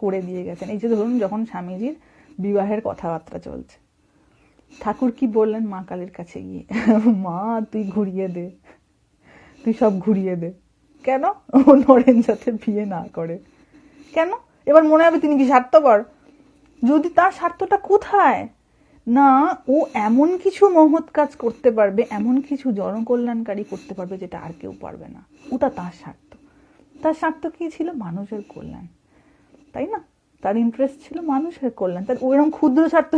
করে দিয়ে গেছেন। এই যে ধরুন যখন স্বামীজির বিবাহের কথাবার্তা চলছে, ঠাকুর কি বললেন মা কালীর কাছে গিয়ে, মা তুই ঘুরিয়ে দে, তুই সব ঘুরিয়ে দে। কেন? ও নরেন যাতে বিয়ে না করে। কেন? এবার মনে হবে তিনি কি স্বার্থপর? যদি তার স্বার্থটা কোথায়, না ও এমন কিছু মহৎ কাজ করতে পারবে, এমন কিছু জনকল্যাণকারী করতে পারবে যেটা আর কেউ পারবে না, ওটা তার স্বার্থ। তার স্বার্থ কি ছিল? মানুষের কল্যাণ, তাই না? তার ইন্টারেস্ট ছিল মানুষের কল্যাণ। তার ওইরকম ক্ষুদ্র স্বার্থ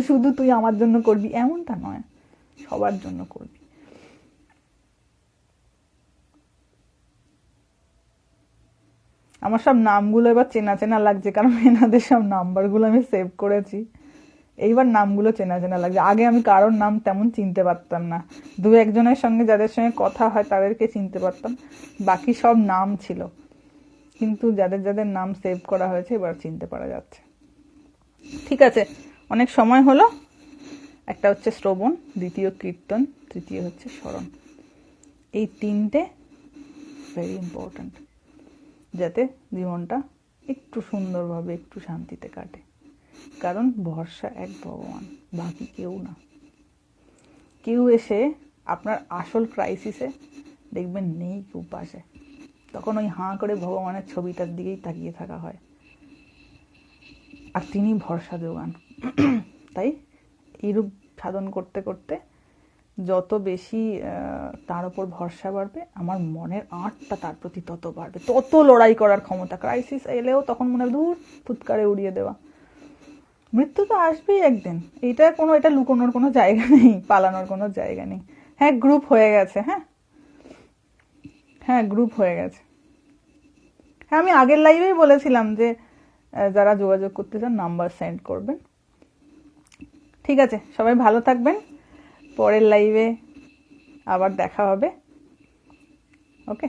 শুধু তুই আমার জন্য করবি এমনটা নয়, সবার জন্য করবি। আমার সব নামগুলো এবার চেনা চেনা লাগছে, কারণ এনাদের সব নাম্বারগুলো আমি সেভ করেছি, এইবার নামগুলো চেনা চেনা লাগছে। আগে আমি কারোর নাম তেমন চিনতে পারতাম না, 2-1 জনের সঙ্গে যাদের সঙ্গে কথা হয় তাদেরকে চিনতে পারতাম, বাকি সব নাম ছিল, কিন্তু যাদের যাদের নাম সেভ করা হয়েছে এবার চিনতে পারা যাচ্ছে। ঠিক আছে, অনেক সময় হলো, একটা হচ্ছে শ্রবণ, দ্বিতীয় কীর্তন, তৃতীয় হচ্ছে স্মরণ। এই তিনটে ভেরি ইম্পর্ট্যান্ট, যাতে জীবনটা একটু সুন্দরভাবে একটু শান্তিতে কাটে। কারণ ভরসা এক ভগবান, বাকি কেউ না। কেউ এসে আপনার আসল ক্রাইসিসে দেখবেন নেই কেউ পাশে, তখন ওই হাঁ করে ভগবানের ছবিটার দিকেই তাকিয়ে থাকা হয়, আর তিনি ভরসা যোগান। তাই এইরূপ সাধন করতে করতে যত বেশি তার ওপর ভরসা বাড়বে, আমার মনের আঁটটা তার প্রতি তত বাড়বে, তত লড়াই করার ক্ষমতা। ক্রাইসিস এলেও তখন মনে হয় দূর, ফুৎকারে উড়িয়ে দেওয়া। মৃত্যু তো আসবেই একদিন, এটা লুকোনোর কোনো জায়গা নেই, পালানোর কোনো জায়গা নেই। হ্যাঁ, গ্রুপ হয়ে গেছে। হ্যাঁ, গ্রুপ হয়ে গেছে। হ্যাঁ, আমি আগের লাইভেই বলেছিলাম যে যারা যোগাযোগ করতে চান নাম্বার সেন্ড করবেন। ঠিক আছে, সবাই ভালো থাকবেন, পরের লাইভে আবার দেখা হবে। ওকে,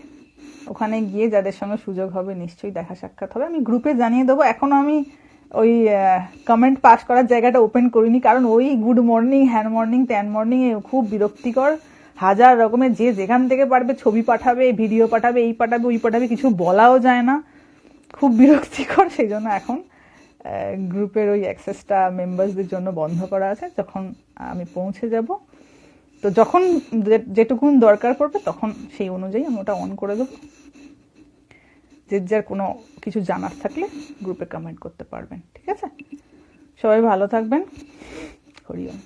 ওখানে গিয়ে যাদের সঙ্গে সুযোগ হবে নিশ্চয়ই দেখা সাক্ষাৎ হবে। আমি গ্রুপে জানিয়ে দেবো। এখনো আমি ওই কমেন্ট পাস করার জায়গাটা ওপেন করিনি, কারণ ওই গুড মর্নিং, হ্যান মর্নিং, ত্যান মর্নিং খুব বিরক্তিকর। হাজার রকমের যে যেখান থেকে পারবে ছবি পাঠাবে, ভিডিও পাঠাবে, এই পাঠাবে, ওই পাঠাবে, কিছু বলাও যায় না, খুব বিরক্তিকর। সেই জন্য এখন গ্রুপের ওই অ্যাক্সেসটা মেম্বার্সদের জন্য বন্ধ করা আছে। যখন আমি পৌঁছে যাব, তো যখন যেটুকুন দরকার পড়বে তখন সেই অনুযায়ী আমি ওটা অন করে দেবো। যে যার কোনো কিছু জানার থাকলে গ্রুপে কমেন্ট করতে পারবেন। ঠিক আছে, সবাই ভালো থাকবেন। হরি ওম।